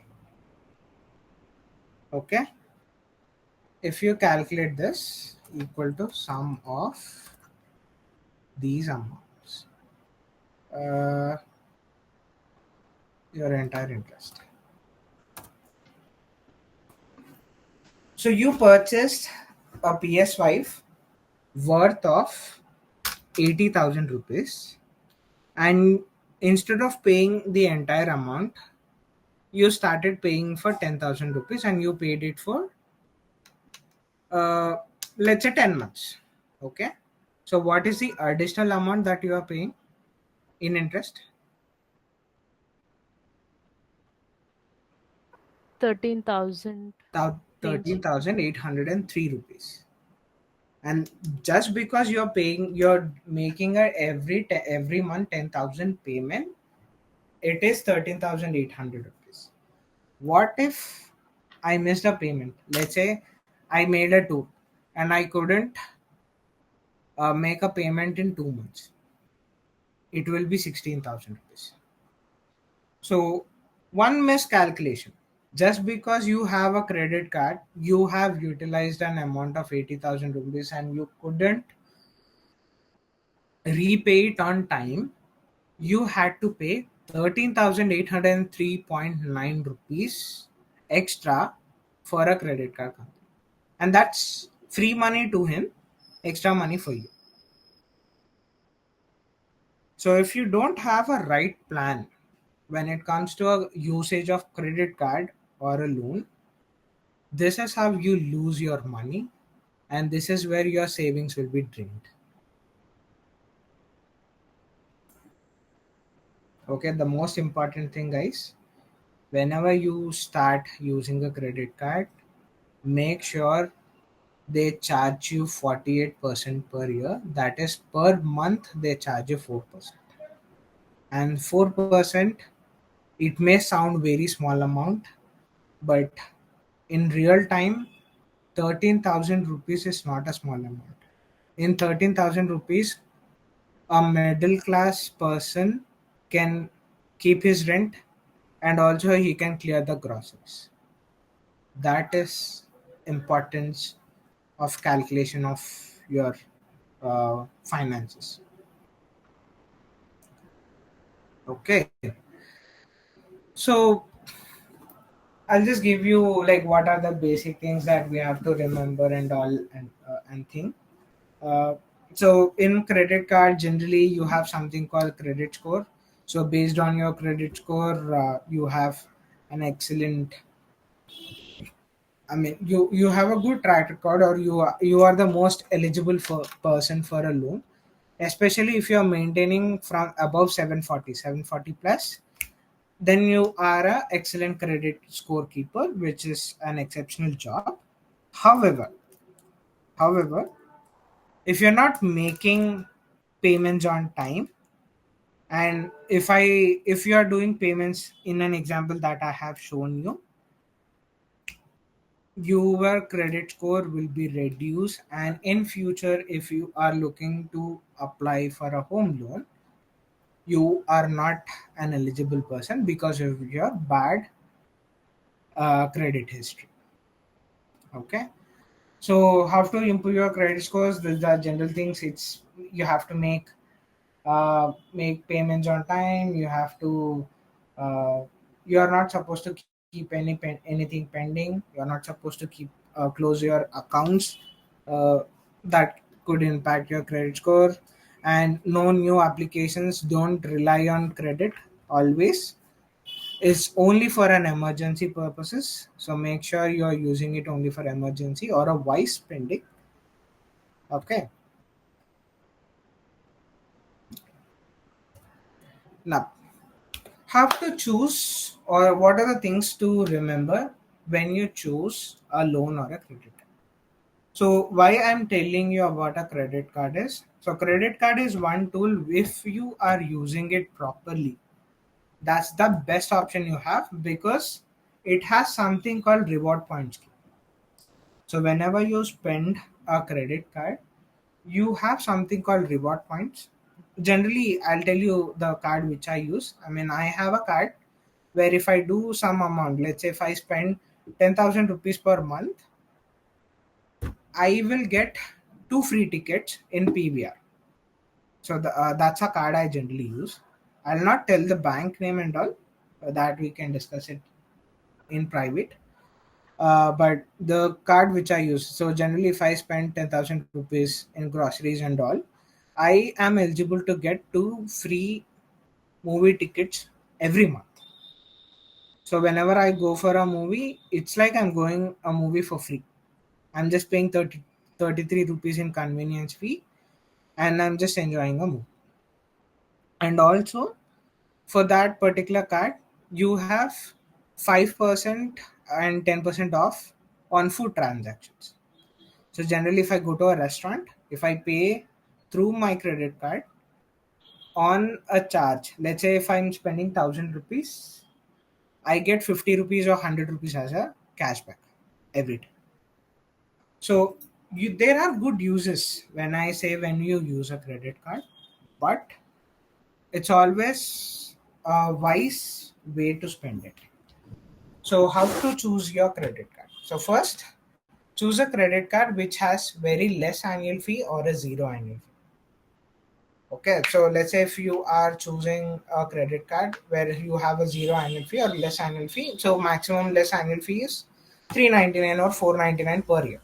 Speaker 1: okay, if you calculate this equal to sum of these amounts, uh, your entire interest. So you purchased a PS5 worth of 80,000 rupees, and instead of paying the entire amount, you started paying for 10,000 rupees and you paid it for uh, let's say 10 months. Okay. So what is the additional amount that you are paying in interest?
Speaker 5: 13,000 change.
Speaker 1: 13,803 rupees. And just because you're making a every month 10,000 payment, it is 13,800 rupees. What if I missed a payment? Let's say I made a tour and I couldn't make a payment in 2 months. It will be 16,000 rupees. So one miscalculation. Just because you have a credit card, you have utilized an amount of 80,000 rupees and you couldn't repay it on time, you had to pay 13,803.9 rupees extra for a credit card company. And that's free money to him, extra money for you. So if you don't have a right plan when it comes to a usage of credit card or a loan, this is how you lose your money and this is where your savings will be drained. Okay, the most important thing, guys, whenever you start using a credit card, make sure they charge you 48% per year. That is per month they charge you 4%. And 4%, it may sound very small amount, but in real time 13,000 rupees is not a small amount. In 13,000 rupees, a middle class person can keep his rent and also he can clear the groceries. That is importance of calculation of your finances. Okay, so I'll just give you like what are the basic things that we have to remember and all and think. Uh, so in credit card, generally you have something called credit score. So based on your credit score, you have an excellent. I mean, you have a good track record, or you are the most eligible for person for a loan, especially if you are maintaining from above 740 plus. then you are a excellent credit score keeper, which is an exceptional job. However, however, if you're not making payments on time, and if you are doing payments in an example that I have shown you, your credit score will be reduced, and in future if you are looking to apply for a home loan, you are not an eligible person because of your bad credit history. Okay, so how to improve your credit scores? These are general things. It's you have to make payments on time. You have to you are not supposed to keep anything pending. You are not supposed to keep close your accounts that could impact your credit score. And no new applications. Don't rely on credit always. It's only for an emergency purposes, so make sure you are using it only for emergency or a wise spending. Okay, now have to choose, or what are the things to remember when you choose a loan or a credit card. So why I'm telling you about a credit card is, so credit card is one tool. If you are using it properly, that's the best option you have, because it has something called reward points. So whenever you spend a credit card, you have something called reward points. Generally, I'll tell you the card which I use. I mean, I have a card where if I do some amount, let's say if I spend 10,000 rupees per month, I will get two free tickets in PVR. So that's a card I generally use. I'll not tell the bank name and all, that we can discuss it in private. But the card which I use, so generally if I spend 10,000 rupees in groceries and all, I am eligible to get two free movie tickets every month. So whenever I go for a movie, it's like I'm going a movie for free. I'm just paying 33 rupees in convenience fee, and I'm just enjoying a movie. And also for that particular card, you have 5% and 10% off on food transactions. So generally, if I go to a restaurant, if I pay through my credit card on a charge, let's say if I'm spending 1,000 rupees, I get 50 rupees or 100 rupees as a cashback every time. So there are good uses when I say when you use a credit card, but it's always a wise way to spend it. So how to choose your credit card? So first, choose a credit card which has very less annual fee or a zero annual fee. Okay, so let's say if you are choosing a credit card where you have a zero annual fee or less annual fee, so maximum less annual fee is 399 or 499 per year.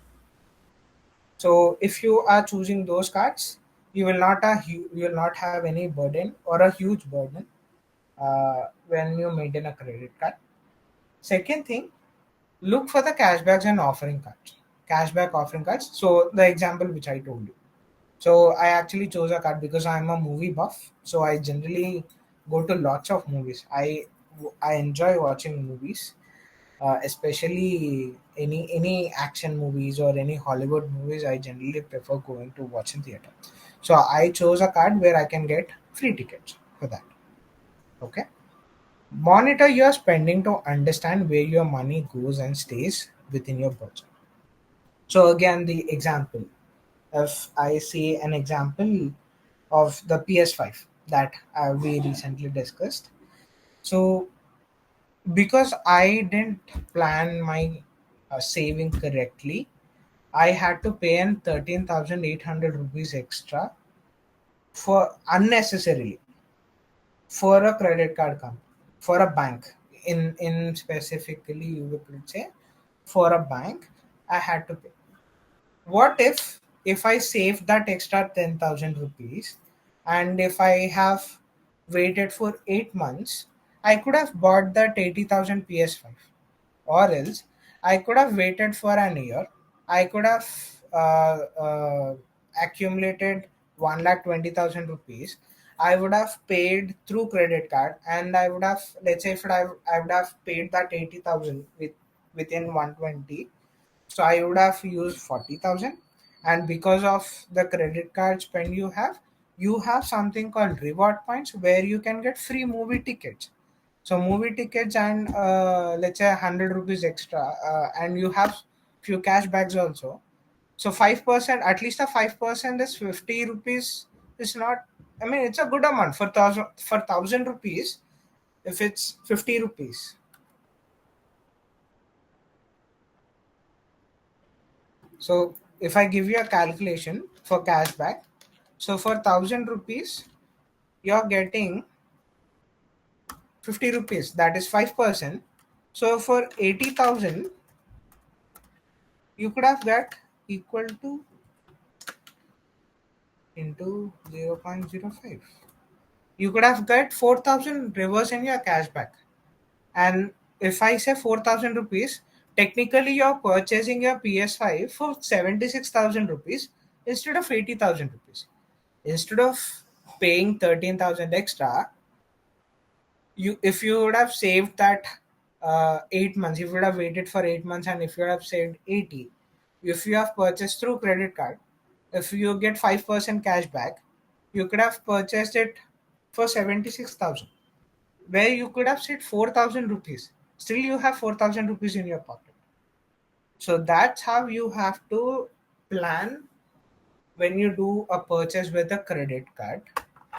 Speaker 1: So if you are choosing those cards, you will not have any burden or a huge burden when you maintain a credit card. Second thing, look for the cashbacks and offering cards. Cashback offering cards. So the example which I told you. So I actually chose a card because I'm a movie buff. So I generally go to lots of movies. I enjoy watching movies, especially any action movies or any Hollywood movies. I generally prefer going to watch in theater. So I chose a card where I can get free tickets for that. Okay. Monitor your spending to understand where your money goes and stays within your budget. So again, the example. If I say an example of the PS5 that we recently discussed. So because I didn't plan my saving correctly, I had to pay an 13,800 rupees extra for unnecessarily for a credit card company, for a bank. In specifically, you could say for a bank, I had to pay. What if I saved that extra 10,000 rupees, and if I have waited for 8 months, I could have bought that 80,000 PS5, or else I could have waited for an year. I could have accumulated 1,20,000 rupees. I would have paid through credit card, and I would have, let's say if I would have paid that 80,000 within 120. So I would have used 40,000, and because of the credit card spend you have something called reward points where you can get free movie tickets. So movie tickets and let's say 100 rupees extra, and you have few cash bags also. So 5%, at least a 5% is 50 rupees. Is not. I mean, it's a good amount for 1,000 rupees. If it's 50 rupees, so if I give you a calculation for cashback, so for 1,000 rupees, you're getting 50 rupees. That is 5%. So for 80,000, you could have got equal to into 0.05. You could have got 4,000 reverse in your cashback. And if I say 4,000 rupees, technically you're purchasing your PS5 for 76,000 rupees instead of 80,000 rupees. Instead of paying 13,000 extra, you if you would have saved that 8 months, if you would have waited for 8 months, and if you would have saved 80, if you have purchased through credit card, if you get 5% cash back, you could have purchased it for 76,000, where you could have saved 4,000 rupees. Still, you have 4,000 rupees in your pocket. So that's how you have to plan when you do a purchase with a credit card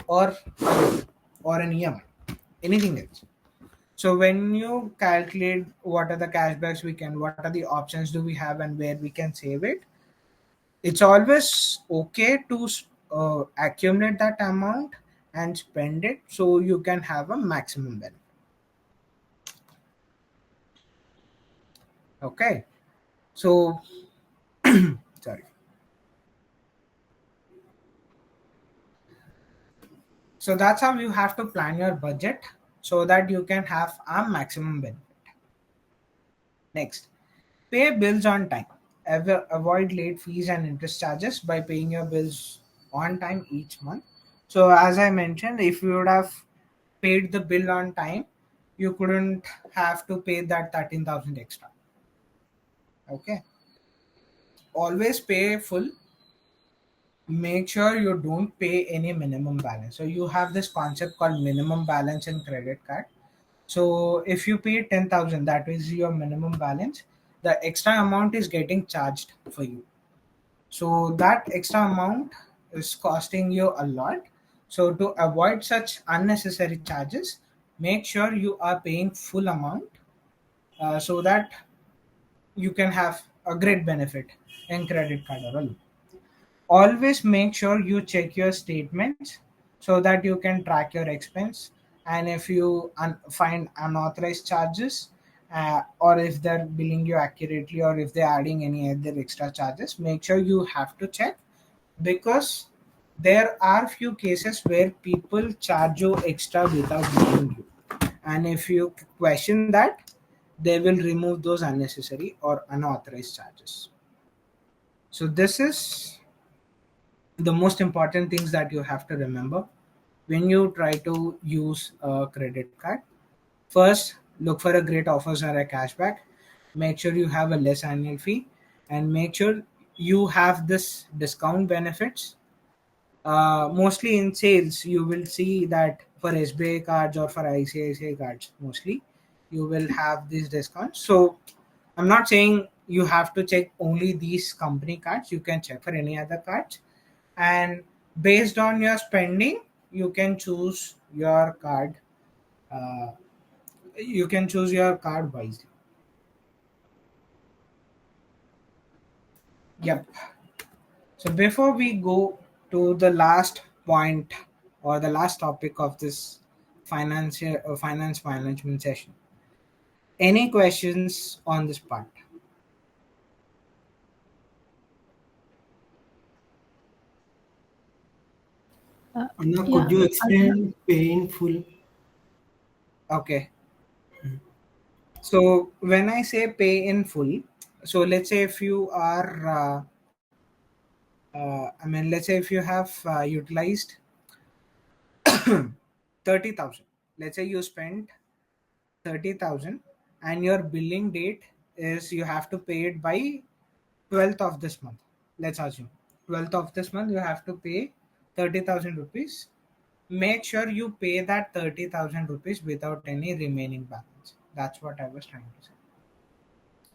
Speaker 1: or an EMI, anything else. So when you calculate what are the cashbacks we can, what are the options do we have, and where we can save it, it's always okay to accumulate that amount and spend it so you can have a maximum benefit. Okay, so sorry. So that's how you have to plan your budget so that you can have a maximum benefit. Next, pay bills on time. Avoid late fees and interest charges by paying your bills on time each month. So, as I mentioned, if you would have paid the bill on time, you couldn't have to pay that 13,000 extra. Okay. Always pay full. Make sure you don't pay any minimum balance. So, you have this concept called minimum balance in credit card. So if you pay 10,000, that is your minimum balance, the extra amount is getting charged for you. So that extra amount is costing you a lot. So to avoid such unnecessary charges, make sure you are paying full amount, so that you can have a great benefit in credit card or a loan. Always make sure you check your statements so that you can track your expense, and if you find unauthorized charges, or if they're billing you accurately, or if they're adding any other extra charges, make sure you have to check, because there are few cases where people charge you extra without billing you, and if you question that, they will remove those unnecessary or unauthorized charges. So this is the most important things that you have to remember when you try to use a credit card. First, look for a great offers or a cashback. Make sure you have a less annual fee, and make sure you have this discount benefits. Mostly in sales, you will see that for SBI cards or for ICICI cards, mostly you will have these discounts. So I'm not saying you have to check only these company cards. You can check for any other cards, and based on your spending, you can choose your card. Uh, you can choose your card wisely. Yep. So before we go to the last point or the last topic of this finance management session, any questions on this part?
Speaker 5: Uh,
Speaker 4: Anna, could
Speaker 5: yeah,
Speaker 4: you
Speaker 5: Alumni.
Speaker 4: explain pay in full?
Speaker 1: Okay. So when I say pay in full, so let's say if you are, I mean, let's say if you have utilized 30,000. Let's say you spent 30,000 and your billing date is you have to pay it by 12th of this month. Let's assume 12th of this month you have to pay 30,000 rupees. Make sure you pay that 30,000 rupees without any remaining balance. That's what I was trying to say.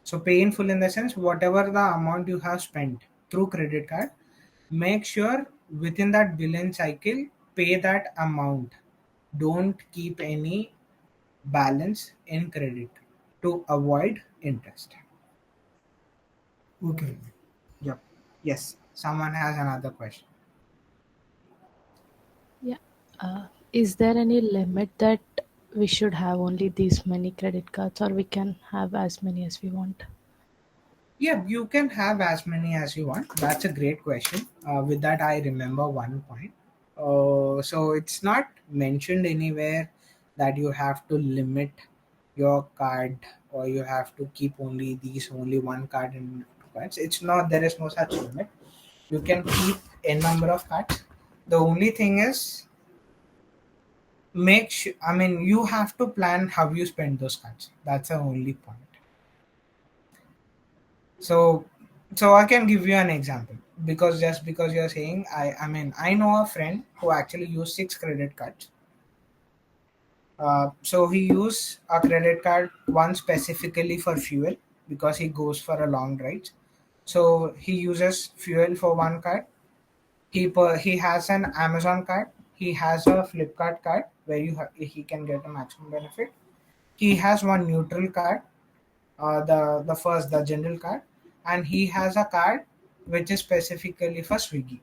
Speaker 1: So pay in full in the sense whatever the amount you have spent through credit card, make sure within that billing cycle pay that amount. Don't keep any balance in credit to avoid interest.
Speaker 4: Okay.
Speaker 1: Yep. Yes. Someone has another question.
Speaker 5: Yeah. Is there any limit that we should have only these many credit cards, or we can have as many as we want?
Speaker 1: Yeah, you can have as many as you want. That's a great question. With that, I remember one point. So it's not mentioned anywhere that you have to limit your card or you have to keep only one card in two cards. It's not, there is no such limit. You can keep a number of cards. The only thing is make sure, I mean, you have to plan how you spend those cards. That's the only point. So I can give you an example because just because you're saying I mean I know a friend who actually used 6 credit cards. So he used a credit card one specifically for fuel because he goes for a long ride. So he uses fuel for one card. He has an Amazon card. He has a Flipkart card where he can get a maximum benefit. He has one neutral card, the general card, and he has a card which is specifically for Swiggy.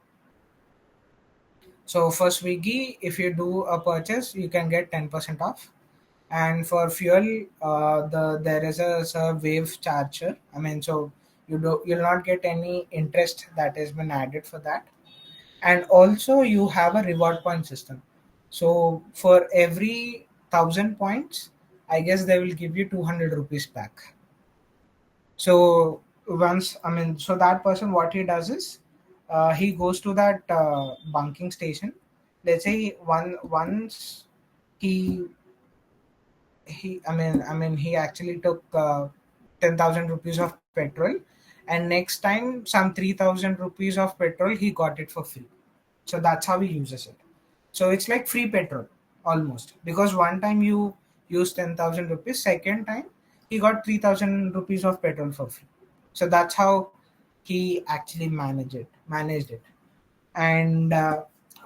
Speaker 1: So for Swiggy, if you do a purchase, you can get 10% off. And for fuel, there is a wave charger. I mean, so you'll not get any interest that has been added for that. And also you have a reward point system. So for every 1,000 points, I guess they will give you 200 rupees back. So once, I mean, so that person, what he does is, he goes to that bunking station. Let's say once he he actually took 10,000 rupees of petrol, and next time some 3,000 rupees of petrol he got it for free. So that's how he uses it. So it's like free petrol almost, because one time you use 10,000 rupees, second time he got 3,000 rupees of petrol for free. So that's how he actually managed it. And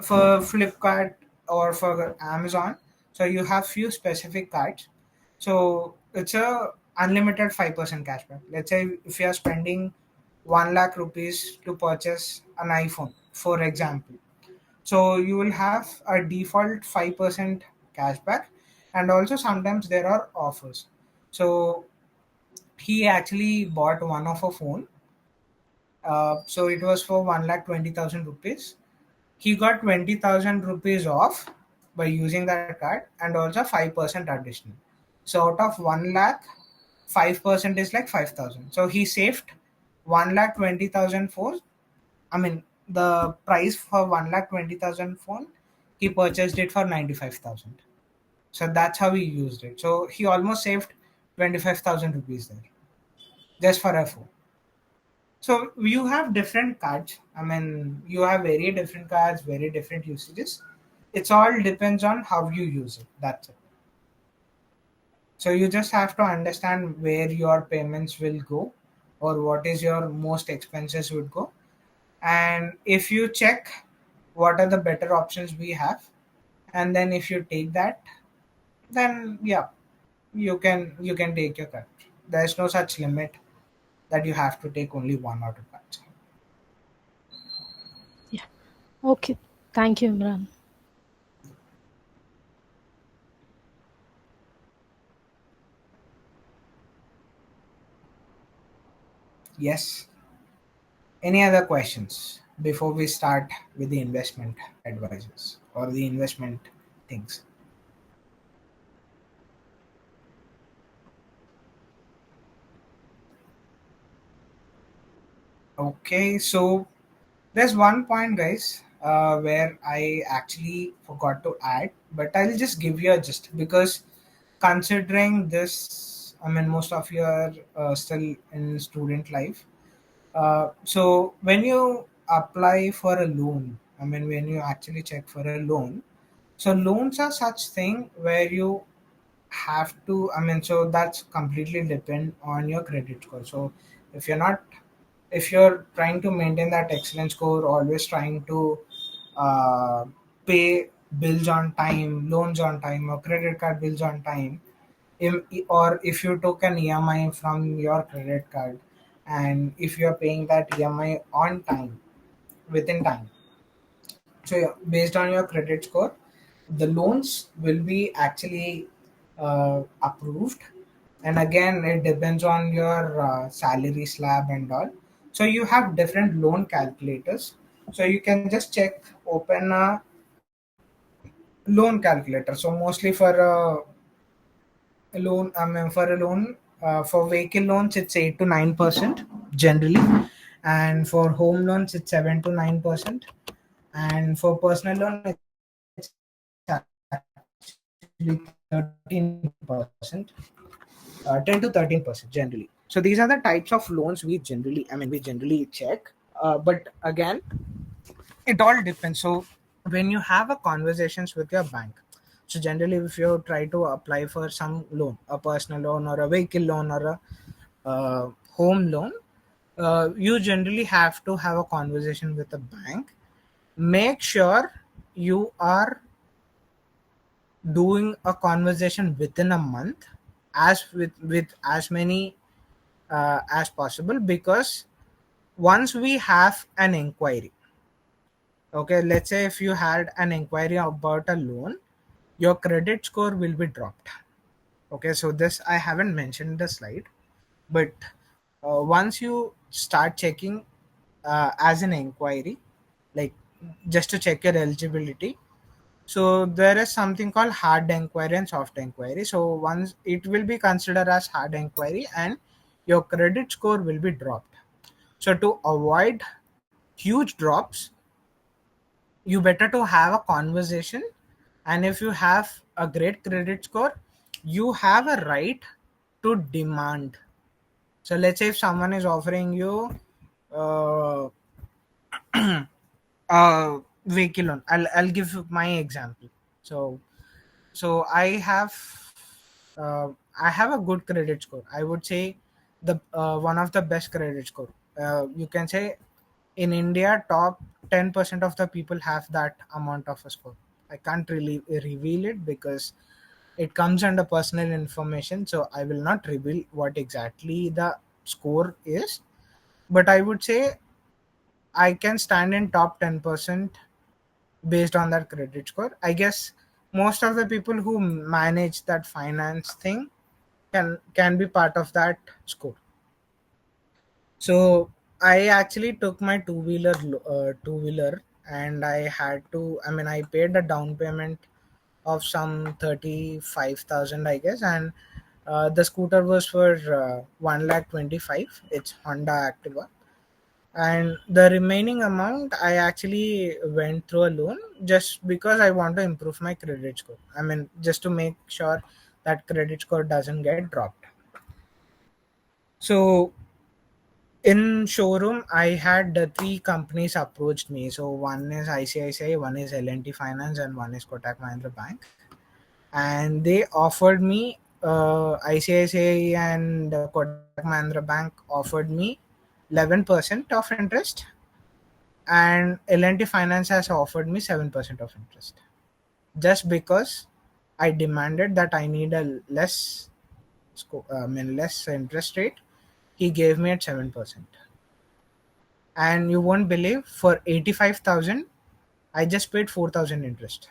Speaker 1: for Flipkart or for Amazon, so you have few specific cards. So it's a unlimited 5% cashback. Let's say if you are spending 1 lakh rupees to purchase an iPhone, for example, so you will have a default 5% cashback, and also sometimes there are offers. So he actually bought one of a phone. So it was for 1,20,000 rupees. He got 20,000 rupees off by using that card, and also 5% additional. So out of 1 lakh, 5% is like 5,000. So he saved 1,20,000 for, I mean, the price for 1,20,000 phone, he purchased it for 95,000. So that's how he used it. So he almost saved 25,000 rupees there just for a phone. So you have different cards. I mean, you have very different cards, very different usages. It's all depends on how you use it. That's it. So you just have to understand where your payments will go, or what is your most expenses would go. And if you check what are the better options we have, and then if you take that, then yeah, you can take your card. There's no such limit that you have to take only one or two cards.
Speaker 5: Yeah. Okay. Thank you, Imran.
Speaker 1: Yes. Any other questions before we start with the investment advices or the investment things? Okay, so there's one point, guys. where I actually forgot to add, but I'll just give you a gist because considering this, I mean, most of you are still in student life. So when you apply for a loan, I mean, when you actually check for a loan, so loans are such thing where you have to, I mean, so that's completely depend on your credit score. So if you're not, if you're trying to maintain that excellent score, always trying to uh, pay bills on time, loans on time, or credit card bills on time, or if you took an EMI from your credit card, and if you're paying that EMI on time, within time, so yeah, based on your credit score, the loans will be actually approved. And again, it depends on your salary slab and all. So you have different loan calculators. So you can just check, open a loan calculator. So mostly for a loan, I mean for a loan, for vehicle loans, it's 8 to 9% generally, and for home loans, it's 7 to 9%, and for personal loan, it's actually 13%, 10 to 13% generally. So these are the types of loans we generally, I mean, we generally check. But again, it all depends. So when you have a conversations with your bank, so generally if you try to apply for some loan, a personal loan or a vehicle loan or a home loan, you generally have to have a conversation with the bank. Make sure you are doing a conversation within a month, as with as many as possible, because once we have an inquiry, okay, let's say if you had an inquiry about a loan, your credit score will be dropped. Okay, so this I haven't mentioned in the slide, but once you start checking as an inquiry, like just to check your eligibility, so there is something called hard inquiry and soft inquiry. So once it will be considered as hard inquiry, and your credit score will be dropped. So to avoid huge drops, you better to have a conversation. And if you have a great credit score, you have a right to demand. So let's say if someone is offering you uh, a vehicle loan, I'll give my example. So I have uh, I have a good credit score. I would say the one of the best credit score. You can say in India, top 10% of the people have that amount of a score. I can't really reveal it because it comes under personal information. So I will not reveal what exactly the score is. But I would say I can stand in top 10% based on that credit score. I guess most of the people who manage that finance thing can be part of that score. So I actually took my two wheeler, and I had to. I mean, I paid a down payment of some 35,000, I guess, and the scooter was for 1,25,000. It's Honda Activa, and the remaining amount I actually went through a loan just because I want to improve my credit score. I mean, just to make sure that credit score doesn't get dropped. So in showroom, I had the three companies approached me. So one is ICICI, one is L&T Finance, and one is Kotak Mahindra Bank, and they offered me ICICI and Kotak Mahindra Bank offered me 11% of interest, and L&T Finance has offered me 7% of interest. Just because I demanded that I need a less interest rate, he gave me at 7%. And you won't believe, for 85,000, I just paid 4,000 interest.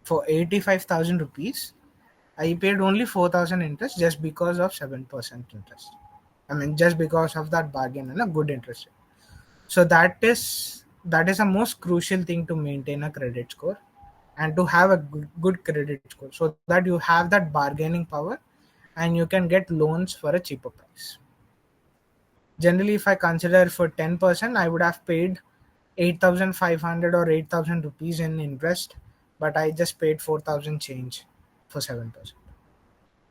Speaker 1: For 85,000 rupees, I paid only 4,000 interest just because of 7% interest. I mean, just because of that bargain and a good interest rate. So that is a most crucial thing to maintain a credit score, and to have a good credit score, so that you have that bargaining power and you can get loans for a cheaper price. Generally, if I consider for 10%, I would have paid 8,500 or 8,000 rupees in interest, but I just paid 4,000 change for 7%.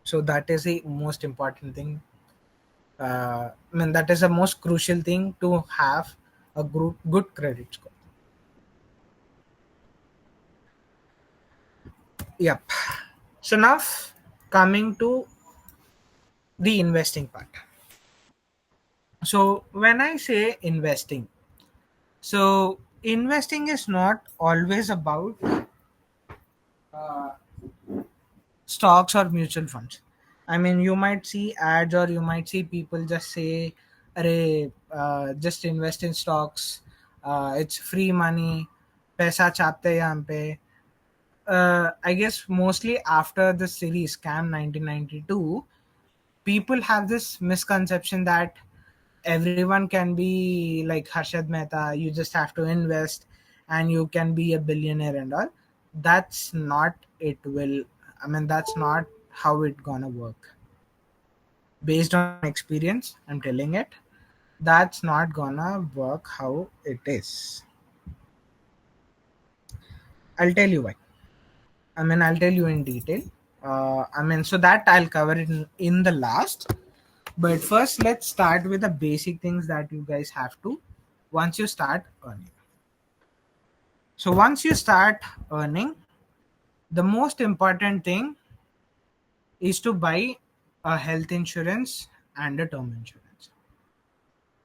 Speaker 1: So that is the most important thing. I mean, that is the most crucial thing to have a good credit score. Yep. So now coming to the investing part. So when I say investing, so investing is not always about uh, stocks or mutual funds. I mean, you might see ads or you might see people just say, "Arey, just invest in stocks. It's free money. Paisa chapte hai yahan pe." I guess mostly after the series Scam 1992, people have this misconception that everyone can be like Harshad Mehta. You just have to invest and you can be a billionaire and all. That's not it will. I mean, that's not how it gonna work. Based on experience, I'm telling it. That's not gonna work how it is. I'll tell you why. I mean, I'll tell you in detail. I mean, so that I'll cover it in the last. But first, let's start with the basic things that you guys have to once you start earning. So, once you start earning, the most important thing is to buy a health insurance and a term insurance.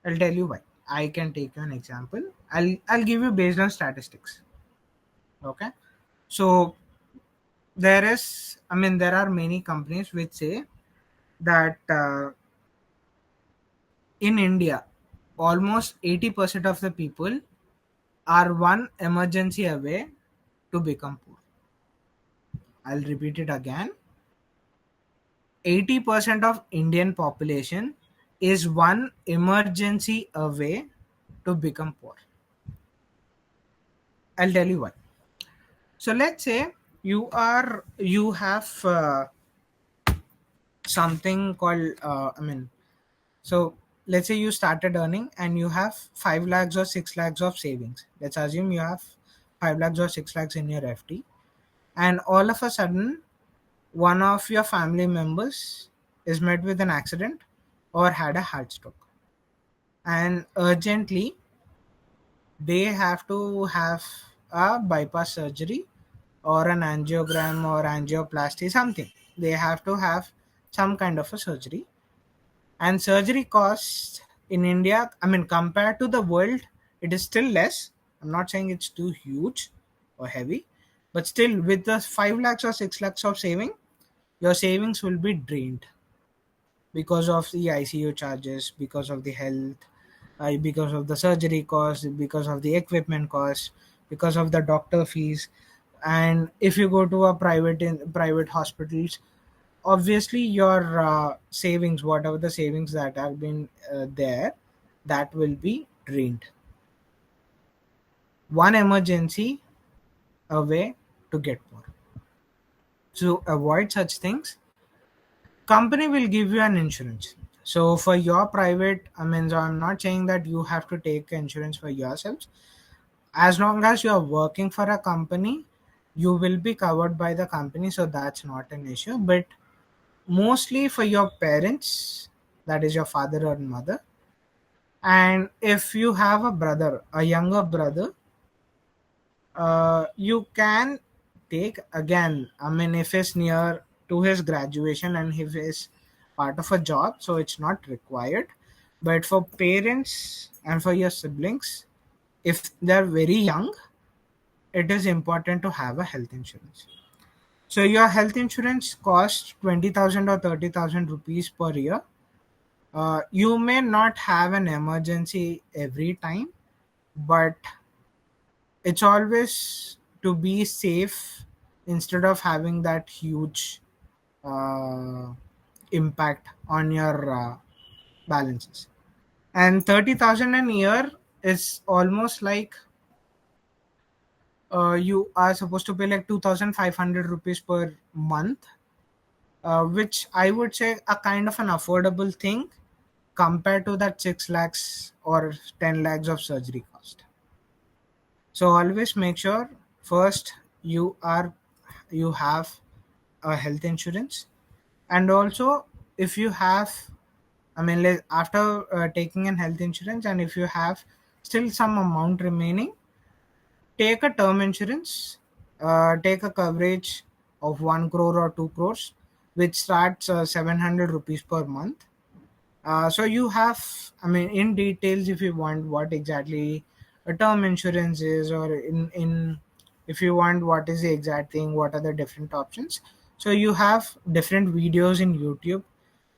Speaker 1: I'll tell you why. I can take you an example. I'll give you based on statistics. Okay. So there are many companies which say that in India, almost 80% of the people are one emergency away to become poor. I'll repeat it again. 80% of Indian population is one emergency away to become poor. I'll tell you why. So let's say you have something called so let's say you started earning and you have 5 lakhs or 6 lakhs of savings. Let's assume you have 5 lakhs or 6 lakhs in your FD, and all of a sudden one of your family members is met with an accident or had a heart stroke, and urgently they have to have a bypass surgery or an angiogram or angioplasty, something. They have to have some kind of a surgery, and surgery costs in India, I mean, compared to the world, it is still less. I'm not saying it's too huge or heavy, but still, with the 5 lakhs or 6 lakhs of saving, your savings will be drained because of the ICU charges, because of the health, because of the surgery cost, because of the equipment cost, because of the doctor fees. And if you go to a private hospitals, obviously your savings, whatever the savings that have been there, that will be drained. One emergency away to get more. To avoid such things, company will give you an insurance. So for your private, I mean, so I'm not saying that you have to take insurance for yourselves. As long as you are working for a company, you will be covered by the company, so that's not an issue. But mostly for your parents, that is your father or mother, and if you have a brother, a younger brother, you can take again. I mean, if it's near to his graduation and if it's part of a job, so it's not required. But for parents and for your siblings, if they're very young, it is important to have a health insurance. So your health insurance costs 20,000 or 30,000 rupees per year. You may not have an emergency every time, but it's always to be safe instead of having that huge uh, impact on your balances. And 30,000 a year is almost like you are supposed to pay like 2,500 rupees per month, which I would say a kind of an affordable thing compared to that 6 lakhs or 10 lakhs of surgery cost. So always make sure first you have a health insurance, and also if you have, I mean, after taking an health insurance, and if you have still some amount remaining, take a term insurance, take a coverage of 1 crore or 2 crores, which starts 700 rupees per month. So you have, I mean, in details, if you want what exactly a term insurance is, or in if you want what is the exact thing, what are the different options. So you have different videos in YouTube.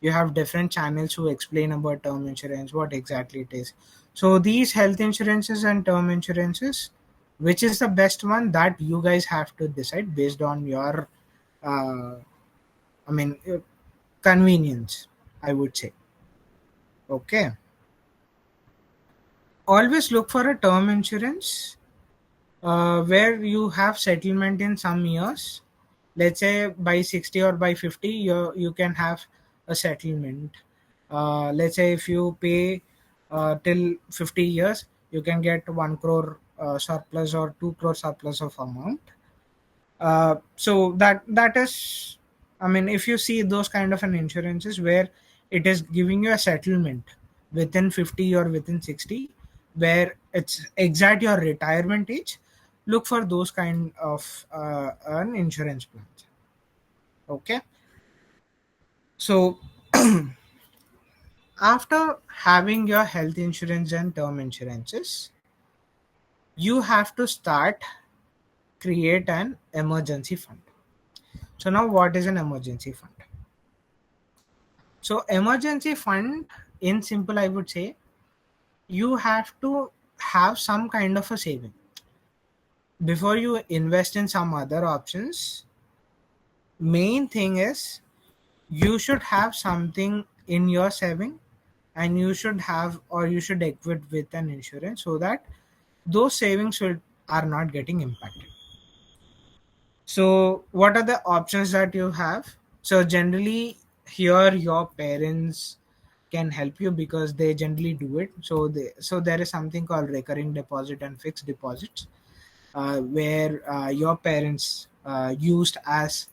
Speaker 1: You have different channels who explain about term insurance, what exactly it is. So these health insurances and term insurances, which is the best one, that you guys have to decide based on your, uh, I mean, convenience, I would say. Okay. Always look for a term insurance where you have settlement in some years. Let's say by 60 or by 50, you can have a settlement. Let's say if you pay till 50 years, you can get 1 crore surplus or 2 crore surplus of amount. So that is, I mean, if you see those kind of an insurances where it is giving you a settlement within 50 or within 60, where it's exact your retirement age, look for those kind of an insurance plan. Okay. So after having your health insurance and term insurances, you have to start create an emergency fund. So now what is an emergency fund? So emergency fund, in simple, I would say, you have to have some kind of a saving before you invest in some other options. Main thing is you should have something in your saving, and you should have, or you should equip with an insurance, so that those savings are not getting impacted. So what are the options that you have? So generally here your parents can help you because they generally do it. So there is something called recurring deposit and fixed deposits, where your parents used as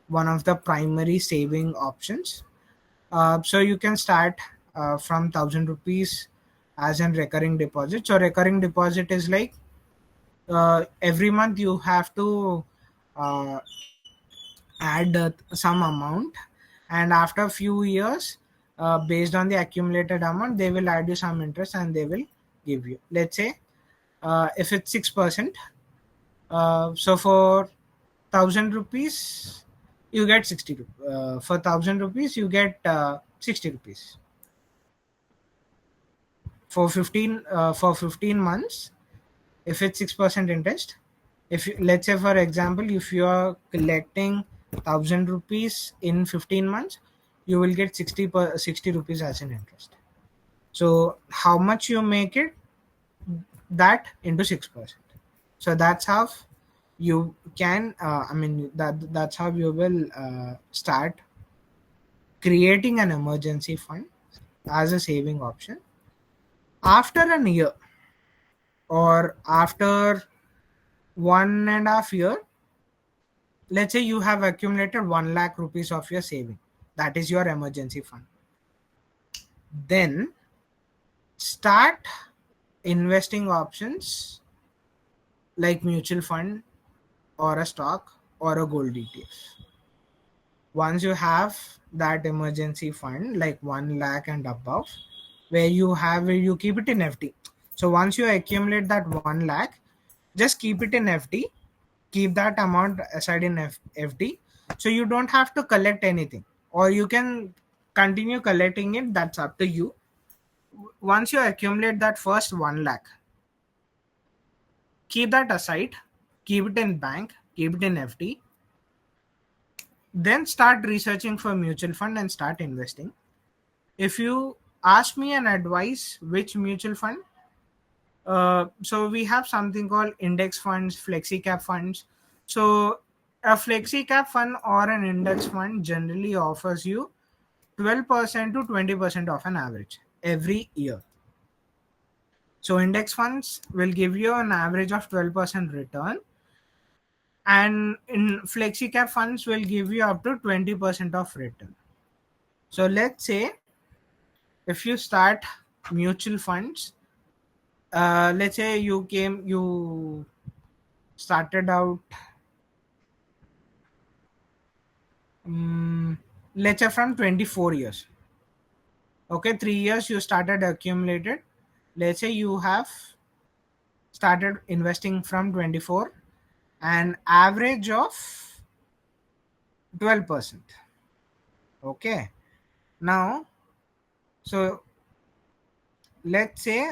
Speaker 1: one of the primary saving options. So you can start from 1,000 rupees as a recurring deposit. So recurring deposit is like every month you have to uh, add some amount, and after a few years, based on the accumulated amount, they will add you some interest and they will give you, let's say, if it's 6%, so for 1,000 rupees you get for 1,000 rupees you get 60 rupees for 15 months. If it's 6% interest, if you, let's say for example, if you are collecting 1,000 rupees in 15 months, you will get 60 rupees as an interest. So how much you make it, that into 6%. So that's how you can, I mean, that's how you will start creating an emergency fund as a saving option. After a year or after 1.5 year, let's say you have accumulated 1 lakh rupees of your saving, that is your emergency fund. Then start investing options like mutual fund or a stock or a gold ETF. Once you have that emergency fund like 1 lakh and above, where you keep it in FD. So once you accumulate that 1 lakh, just keep it in FD, keep that amount aside in FD. So you don't have to collect anything, or you can continue collecting it, that's up to you. Once you accumulate that first 1 lakh, keep that aside, keep it in bank, keep it in FD, then start researching for mutual fund and start investing. If you ask me an advice which mutual fund, so we have something called index funds, flexi cap funds. So a flexi cap fund or an index fund generally offers you 12% to 20% of an average every year. So index funds will give you an average of 12% return, and in flexi cap funds will give you up to 20% of return. So let's say if you start mutual funds, let's say you started out, let's say from 24 years. Okay, 3 years you started accumulated. Let's say you have started investing from 24, an average of 12%. Okay, now, so let's say,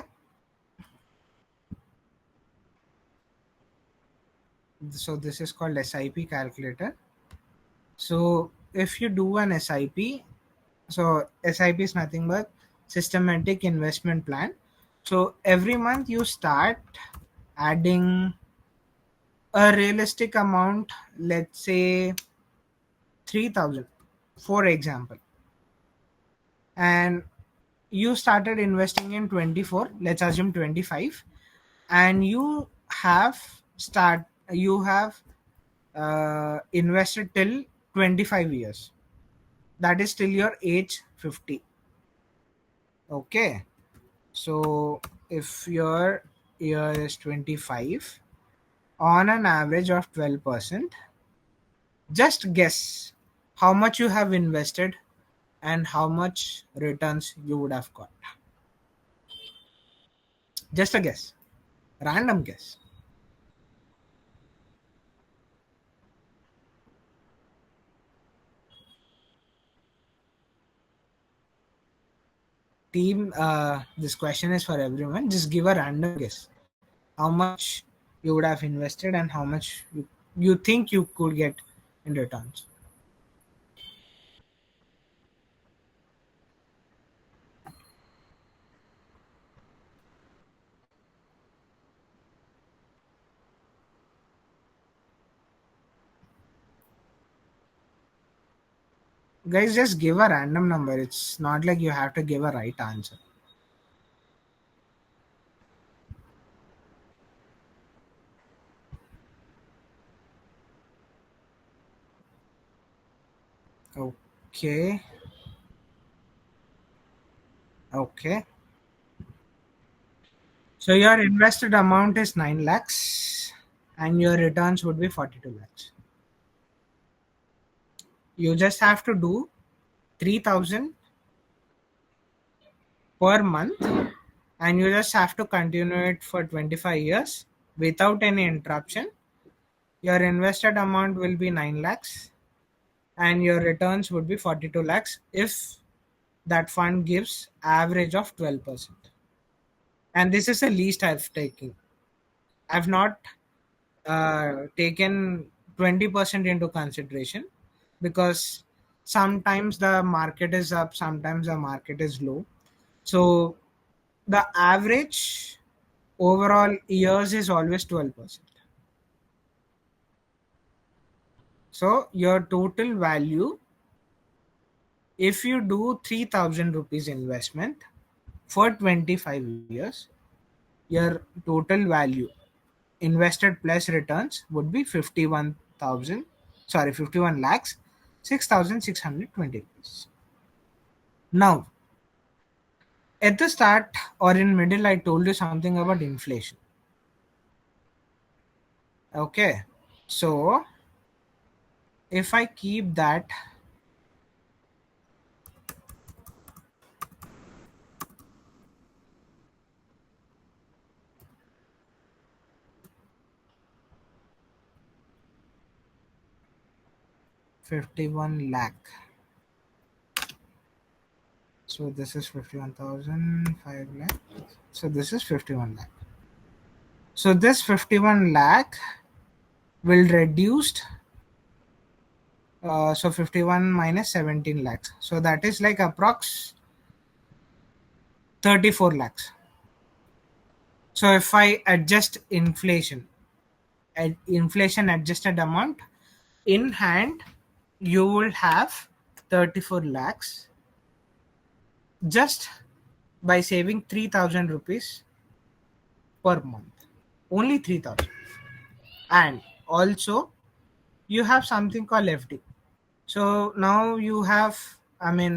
Speaker 1: so this is called SIP calculator. So if you do an SIP, so SIP is nothing but systematic investment plan. So every month you start adding a realistic amount, let's say 3000 for example, and you started investing in 24, let's assume 25, and you have invested till 25 years, that is till your age 50. Okay, so if your year is 25, on an average of 12%, just guess how much you have invested and how much returns you would have got. Just a guess, random guess. Team, this question is for everyone. Just give a random guess. How much you would have invested and how much you think you could get in returns. Guys, just give a random number. It's not like you have to give a right answer. Okay. Okay. So your invested amount is 9 lakhs and your returns would be 42 lakhs. You just have to do 3000 per month, and you just have to continue it for 25 years without any interruption. Your invested amount will be 9 lakhs and your returns would be 42 lakhs if that fund gives average of 12%. And this is the least I've taken. I've not taken 20% into consideration, because sometimes the market is up, sometimes the market is low. So the average overall years is always 12%. So your total value, if you do 3000 rupees investment for 25 years, your total value invested plus returns would be 51 lakhs 6620 rupees. Now, at the start or in middle, I told you something about inflation. Okay, so if I keep that $51 lakh, so this is 51,000, 5 lakh, so this is 51 lakh. So this 51 lakh will reduced, so 51 minus 17 lakhs, so that is like approx 34 lakhs. So if I adjust inflation adjusted amount in hand, you will have 34 lakhs just by saving 3000 rupees per month. Only 3,000. And also you have something called FD. So now you have,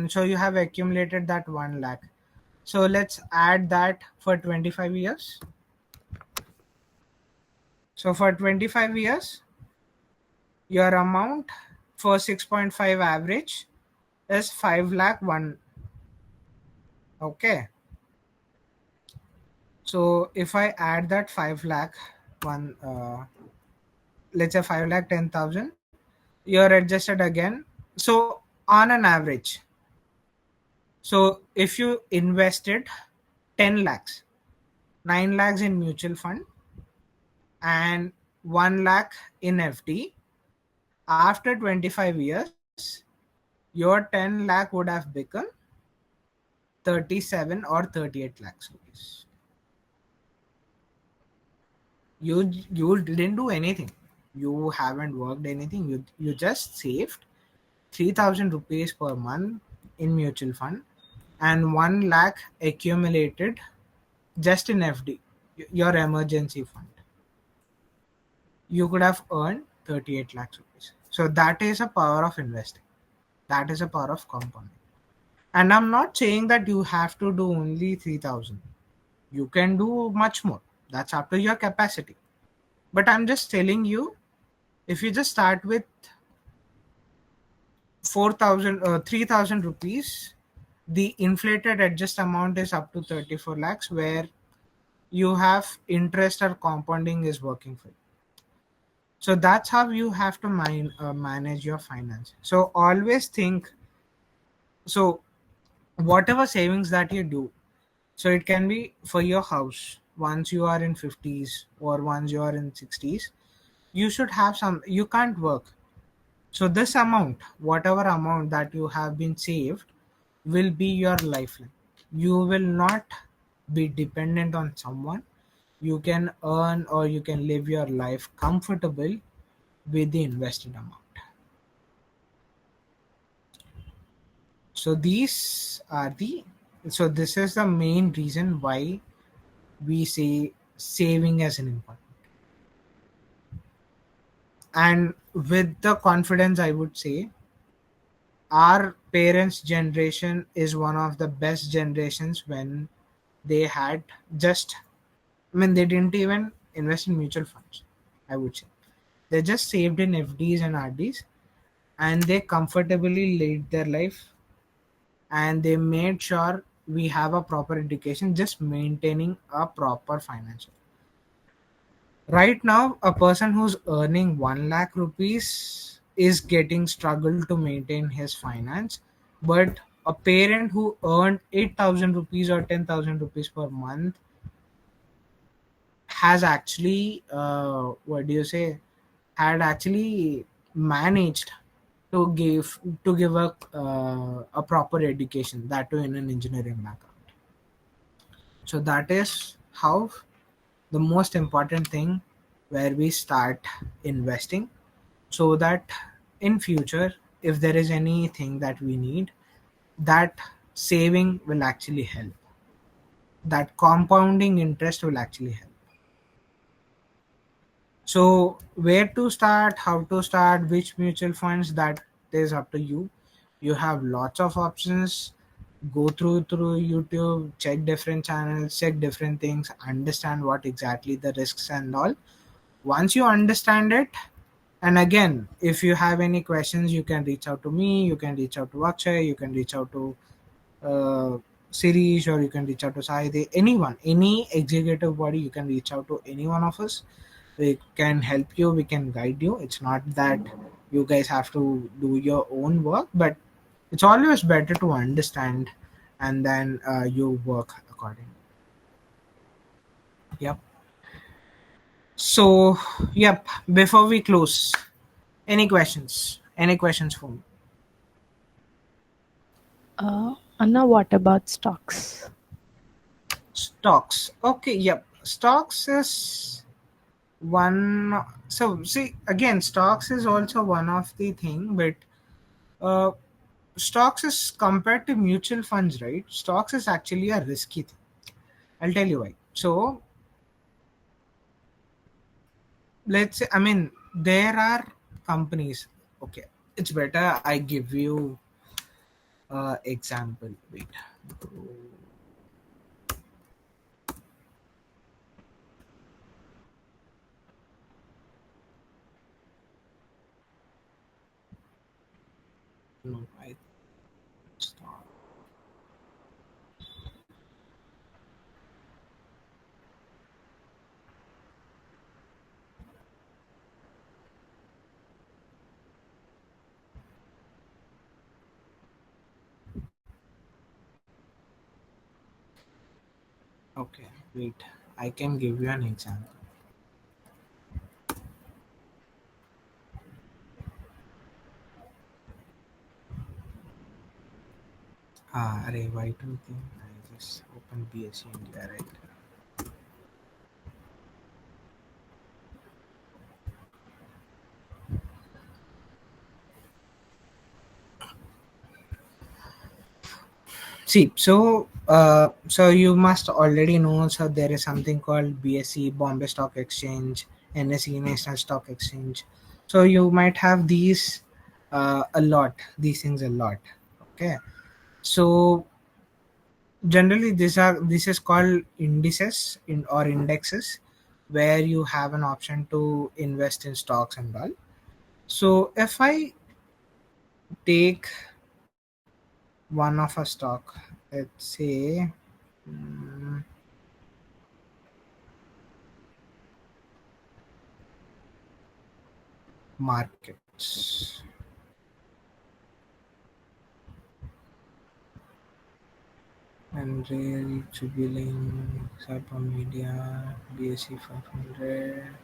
Speaker 1: so you have accumulated that 1 lakh. So let's add that for 25 years. So for 25 years, your amount for 6.5 average is 5 lakh 1. Okay. So if I add that 5 lakh 1, let's say 5 lakh 10,000, you're adjusted again. So on an average, so if you invested 10 lakhs, 9 lakhs in mutual fund and 1 lakh in FD, after 25 years, your 10 lakh would have become 37 or 38 lakhs rupees. You didn't do anything. You haven't worked anything. You just saved 3,000 rupees per month in mutual fund and 1 lakh accumulated just in FD, your emergency fund. You could have earned 38 lakhs rupees. So that is a power of investing. That is a power of compounding. And I'm not saying that you have to do only 3,000. You can do much more. That's up to your capacity. But I'm just telling you, if you just start with 4,000 3,000 rupees, the inflated adjust amount is up to 34 lakhs, where you have interest or compounding is working for you. So that's how you have to manage your finance. So always think, so whatever savings that you do, so it can be for your house once you are in 50s or once you are in 60s, you should have some, you can't work. So this amount, whatever amount that you have been saved, will be your lifeline. You will not be dependent on someone. You can earn or you can live your life comfortable with the invested amount. So these are the, so this is the main reason why we say saving as an important. And with the confidence, I would say our parents' generation is one of the best generations when they had just, they didn't even invest in mutual funds, I would say. They just saved in FDs and RDs and they comfortably lived their life, and they made sure we have a proper education, just maintaining a proper financial. Right now, a person who's earning 1 lakh rupees is getting struggle to maintain his finance, but a parent who earned 8,000 rupees or 10,000 rupees per month has actually, what do you say, had actually managed to give a proper education, that too in an engineering background. So that is how the most important thing, where we start investing, so that in future, if there is anything that we need, that saving will actually help, that compounding interest will actually help. So where to start, how to start, which mutual funds, that is up to you. You have lots of options. Go through YouTube, check different channels, check different things, understand what exactly the risks and all. Once you understand it, and again, if you have any questions, you can reach out to me, you can reach out to Akshay, you can reach out to uh, Sirish, or you can reach out to Saide, anyone, any executive body, you can reach out to any one of us. We can help you, we can guide you. It's not that you guys have to do your own work, but it's always better to understand, and then you work accordingly. Yep. So, yep, before we close, any questions? Any questions for me?
Speaker 5: Anna, what about stocks?
Speaker 1: Stocks. Okay, yep. Stocks is one. So, see, again, stocks is also one of the thing, but uh, stocks is compared to mutual funds, right? Stocks is actually a risky thing. I'll tell you why. So, let's say, I mean, there are companies. Okay, it's better I give you example. Wait. No, I stop. Okay, wait. I can give you an example. Array, why do you think I just open BSc India, right? See, so you must already know. So there is something called BSc, Bombay Stock Exchange, NSE, National Stock Exchange. So you might have these a lot. These things a lot. Okay. So generally, this is called indices or indexes, where you have an option to invest in stocks and all. So if I take one of a stock, let's say. mm, Markets. And real Jubiling, Cyber Media, BSC 500.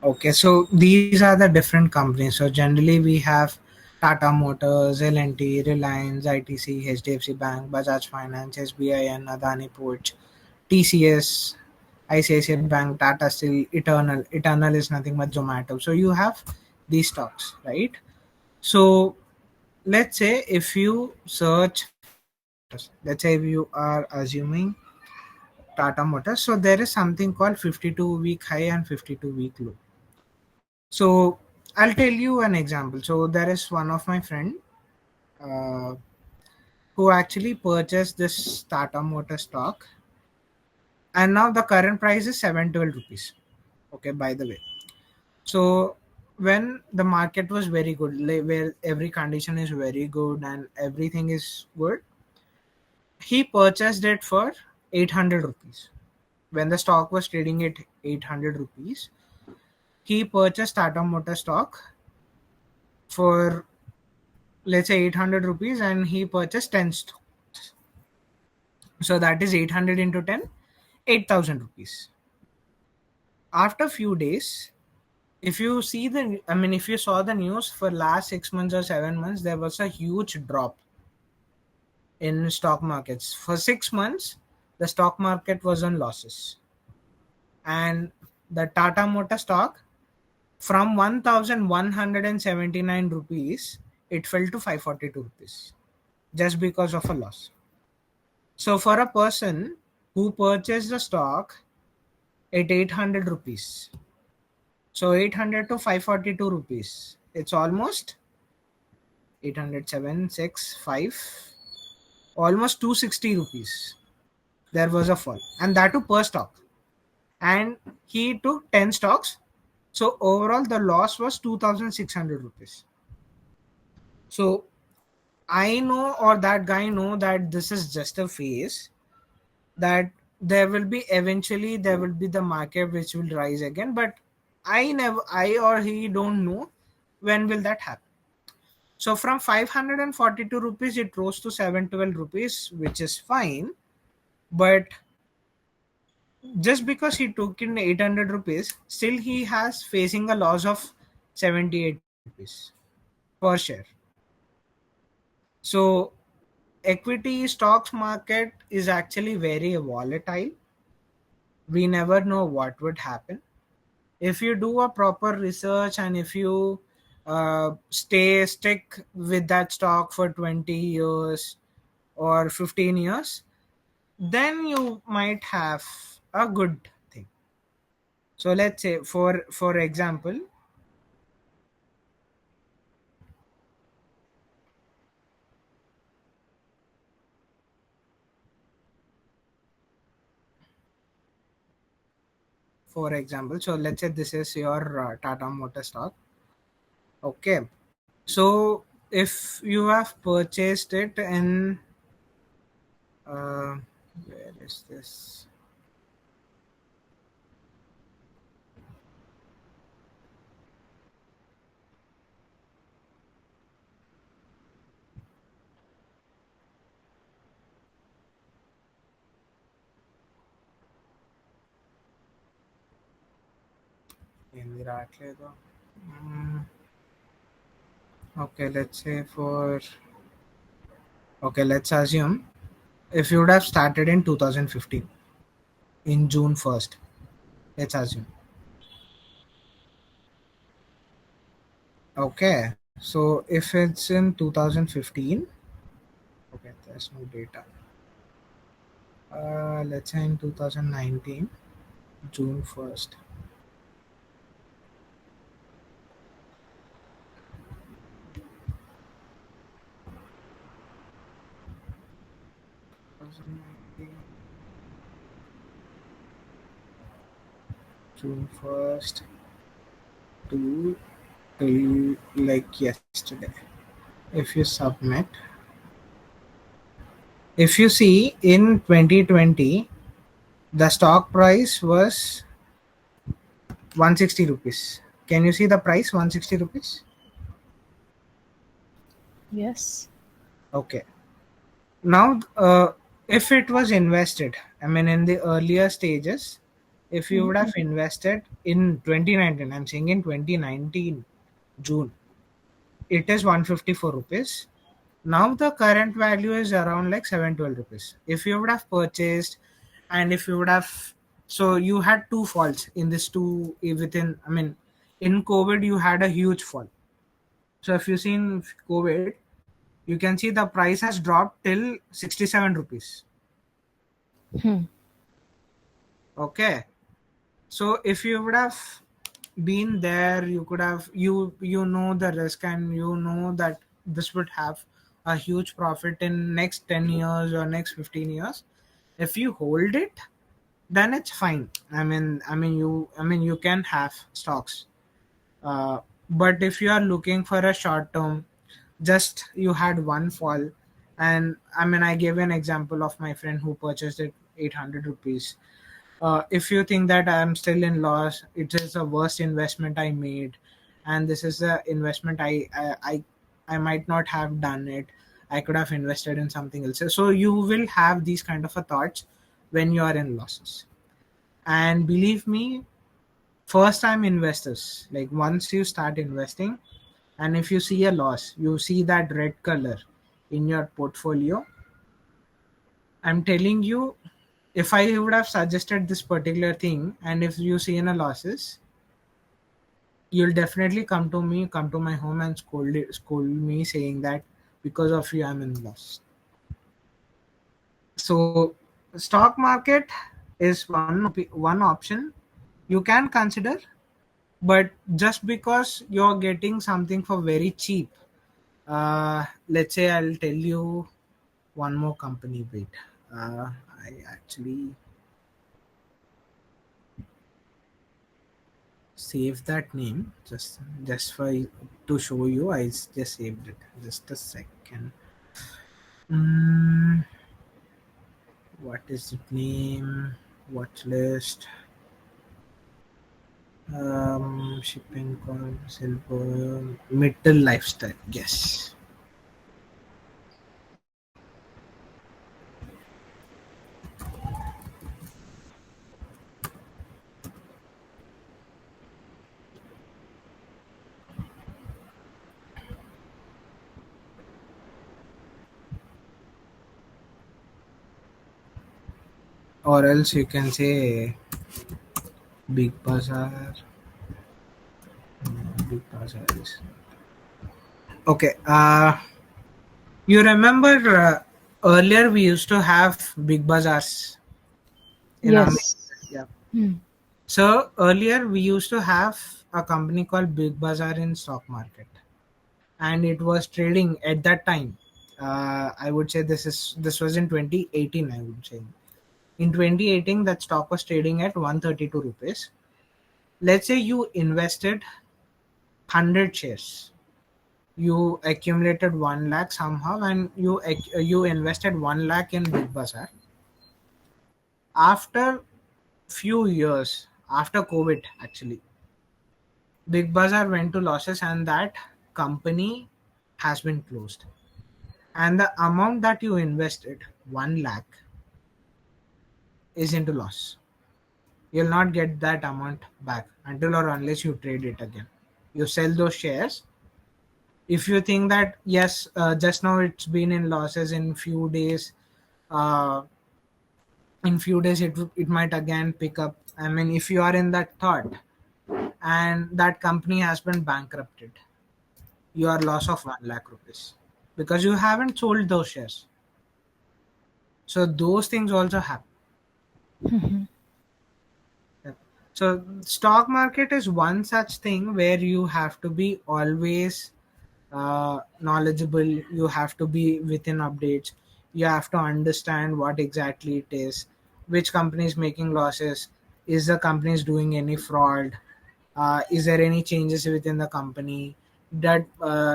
Speaker 1: Okay, so these are the different companies. So generally we have Tata Motors, L&T, Reliance, ITC, HDFC Bank, Bajaj Finance, SBI, Adani Ports, TCS, ICICI Bank, Tata Steel, Eternal. Eternal is nothing but Zomato. So you have these stocks, right? So let's say if you search for Tata Motors, let's say if you are assuming Tata Motors, so there is something called 52-week high and 52-week low. So I'll tell you an example. So there is one of my friend uh, who actually purchased this Tata Motor stock, and now the current price is 712 rupees. Okay, by the way. So when the market was very good, where every condition is very good and everything is good, he purchased it for 800 rupees. When the stock was trading at 800 rupees, he purchased Tata Motor stock for, let's say, 800 rupees, and he purchased 10 stocks. So that is 800 into 10, 8,000 rupees. After few days, if you see the, I mean, if you saw the news for last 6 months or 7 months, there was a huge drop in stock markets. For 6 months, the stock market was on losses, and the Tata Motor stock, from 1179 rupees, it fell to 542 rupees just because of a loss. So for a person who purchased the stock at 800 rupees, so 800 to 542 rupees, it's almost 800, 7, 6, 5, almost 260 rupees. There was a fall, and that too per stock. And he took 10 stocks. So overall, the loss was 2,600 rupees. So I know, or that guy know, that this is just a phase, that there will be, eventually there will be the market which will rise again, but I or he don't know when will that happen. So from 542 rupees it rose to 712 rupees, which is fine, but just because he took in 800 rupees, still he has facing a loss of 78 rupees per share. So equity stocks market is actually very volatile. We never know what would happen. If you do a proper research and if you stick with that stock for 20 years or 15 years, then you might have a good thing. So let's say for example, so let's say this is your Tata Motor stock. Okay, so if you have purchased it in uh, where is this? ఏంది రావట్లేదు. Mm, okay, let's say for okay, let's assume if you would have started in 2015 in June 1st, let's assume. Okay, so if it's in 2015, okay, there's no data. Let's say in 2019, June 1st. June 1st to till like yesterday. If you submit, if you see in 2020, the stock price was 160 rupees. Can you see the price 160 rupees?
Speaker 5: Yes.
Speaker 1: Okay. Now, if it was invested, I mean, in the earlier stages, if you
Speaker 5: Hmm.
Speaker 1: would have invested in 2019, I'm saying in 2019, June, it is 154 rupees. Now the current value is around like 712 rupees. If you would have purchased, and if you would have, so you had two falls in this two within, I mean, in COVID, you had a huge fall. So if you see in COVID, you can see the price has dropped till 67 rupees.
Speaker 5: Hmm.
Speaker 1: Okay, so if you would have been there, you could have, you know the risk, and you know that this would have a huge profit in next 10 years or next 15 years. If you hold it, then it's fine. I mean you can have stocks, but if you are looking for a short term, just you had one fall. And I mean, I gave an example of my friend who purchased it 800 rupees. If you think that I am still in loss, it is the worst investment I made, and this is the investment I might not have done it. I could have invested in something else. So you will have these kind of a thoughts when you are in losses. And believe me, first time investors, like once you start investing, and if you see a loss, you see that red color in your portfolio, I'm telling you, if I would have suggested this particular thing, and if you see in a losses, you'll definitely come to my home and scold me saying that because of you I'm in loss. So stock market is one option you can consider, but just because you're getting something for very cheap, let's say I'll tell you one more company. Wait, I actually save that name just for to show you. I just saved it. Just a second. mm, what is the name? Watch list. Shipping coin silver middle lifestyle. Yes. or else you can say Big Bazaar. Big Bazaar is okay. You remember earlier we used to have big bazaars in America.
Speaker 5: Yes.
Speaker 1: Yeah.
Speaker 5: Hmm.
Speaker 1: So earlier we used to have a company called Big Bazaar in stock market, and it was trading at that time. I would say this was in 2018. I would say in 2018 that stock was trading at 132 rupees. Let's say you invested 100 shares. You accumulated 1 lakh somehow, and you invested 1 lakh in Big Bazaar. After few years, after COVID, actually, Big Bazaar went to losses, and that company has been closed. And the amount that you invested, 1 lakh, is into loss. You'll not get that amount back until or unless you trade it again. You sell those shares. If you think that yes, just now it's been in losses, uh, in few days it might again pick up. I mean, if you are in that thought and that company has been bankrupted, you are loss of 1 lakh rupees because you haven't sold those shares. So those things also happen.
Speaker 5: Mhm.
Speaker 1: Yeah. So stock market is one such thing where you have to be always knowledgeable. You have to be within updates. You have to understand what exactly it is, which company is making losses, is the company is doing any fraud, is there any changes within the company, that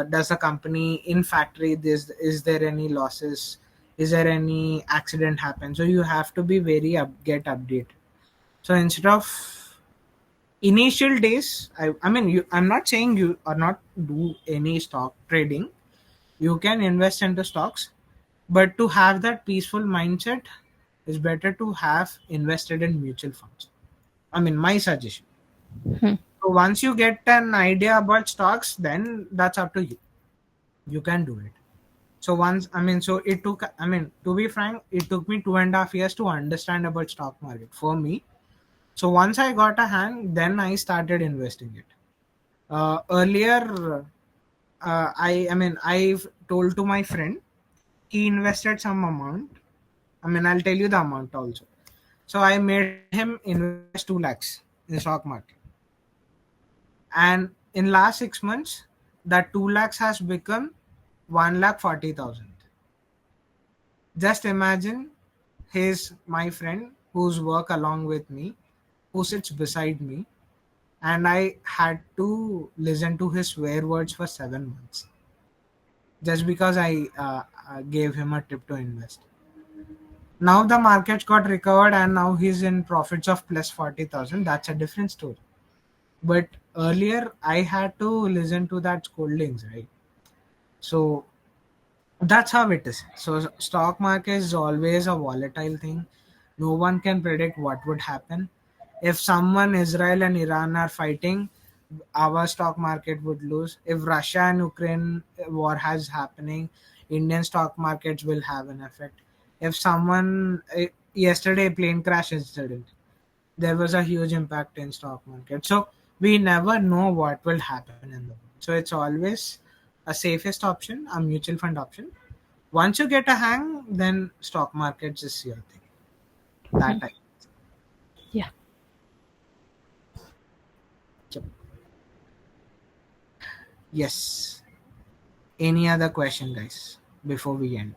Speaker 1: does the company in factory this, is there any losses, is there any accident happen. So you have to be very get update. So instead of initial days, I mean I'm not saying you are not do any stock trading. You can invest into stocks, but to have that peaceful mindset, it's better to have invested in mutual funds. I mean, my suggestion.
Speaker 5: Hmm.
Speaker 1: So once you get an idea about stocks, then that's up to you. You can do it. So once, I mean, so it took, I mean, to be frank, it took me 2.5 years to understand about stock market for me. So once I got a hang, then I started investing it. Earlier, I mean, I've told to my friend, he invested some amount. I mean, I'll tell you the amount also. So I made him invest 2 lakhs in the stock market, and in last 6 months, that 2 lakhs has become 1,40,000. Just imagine, his my friend who's work along with me, who sits beside me, and I had to listen to his swear words for 7 months just because I gave him a tip to invest. Now the markets got recovered and now he's in profits of plus 40,000. That's a different story. But earlier I had to listen to that scoldings, right? So that's how it is. So stock market is always a volatile thing. No one can predict what would happen. If someone, Israel and Iran are fighting, our stock market would lose. If Russia and Ukraine war has happening, Indian stock markets will have an effect. If someone yesterday plane crash incident, there was a huge impact in stock market. So we never know what will happen in the world. So it's always a safest option, a mutual fund option. Once you get a hang, then stock markets is your thing. That I.
Speaker 5: Yeah.
Speaker 1: Yes. Any other question, guys, before we end?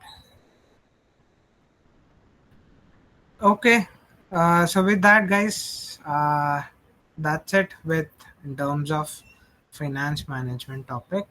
Speaker 1: Okay. So with that, guys, that's it with in terms of finance management topic.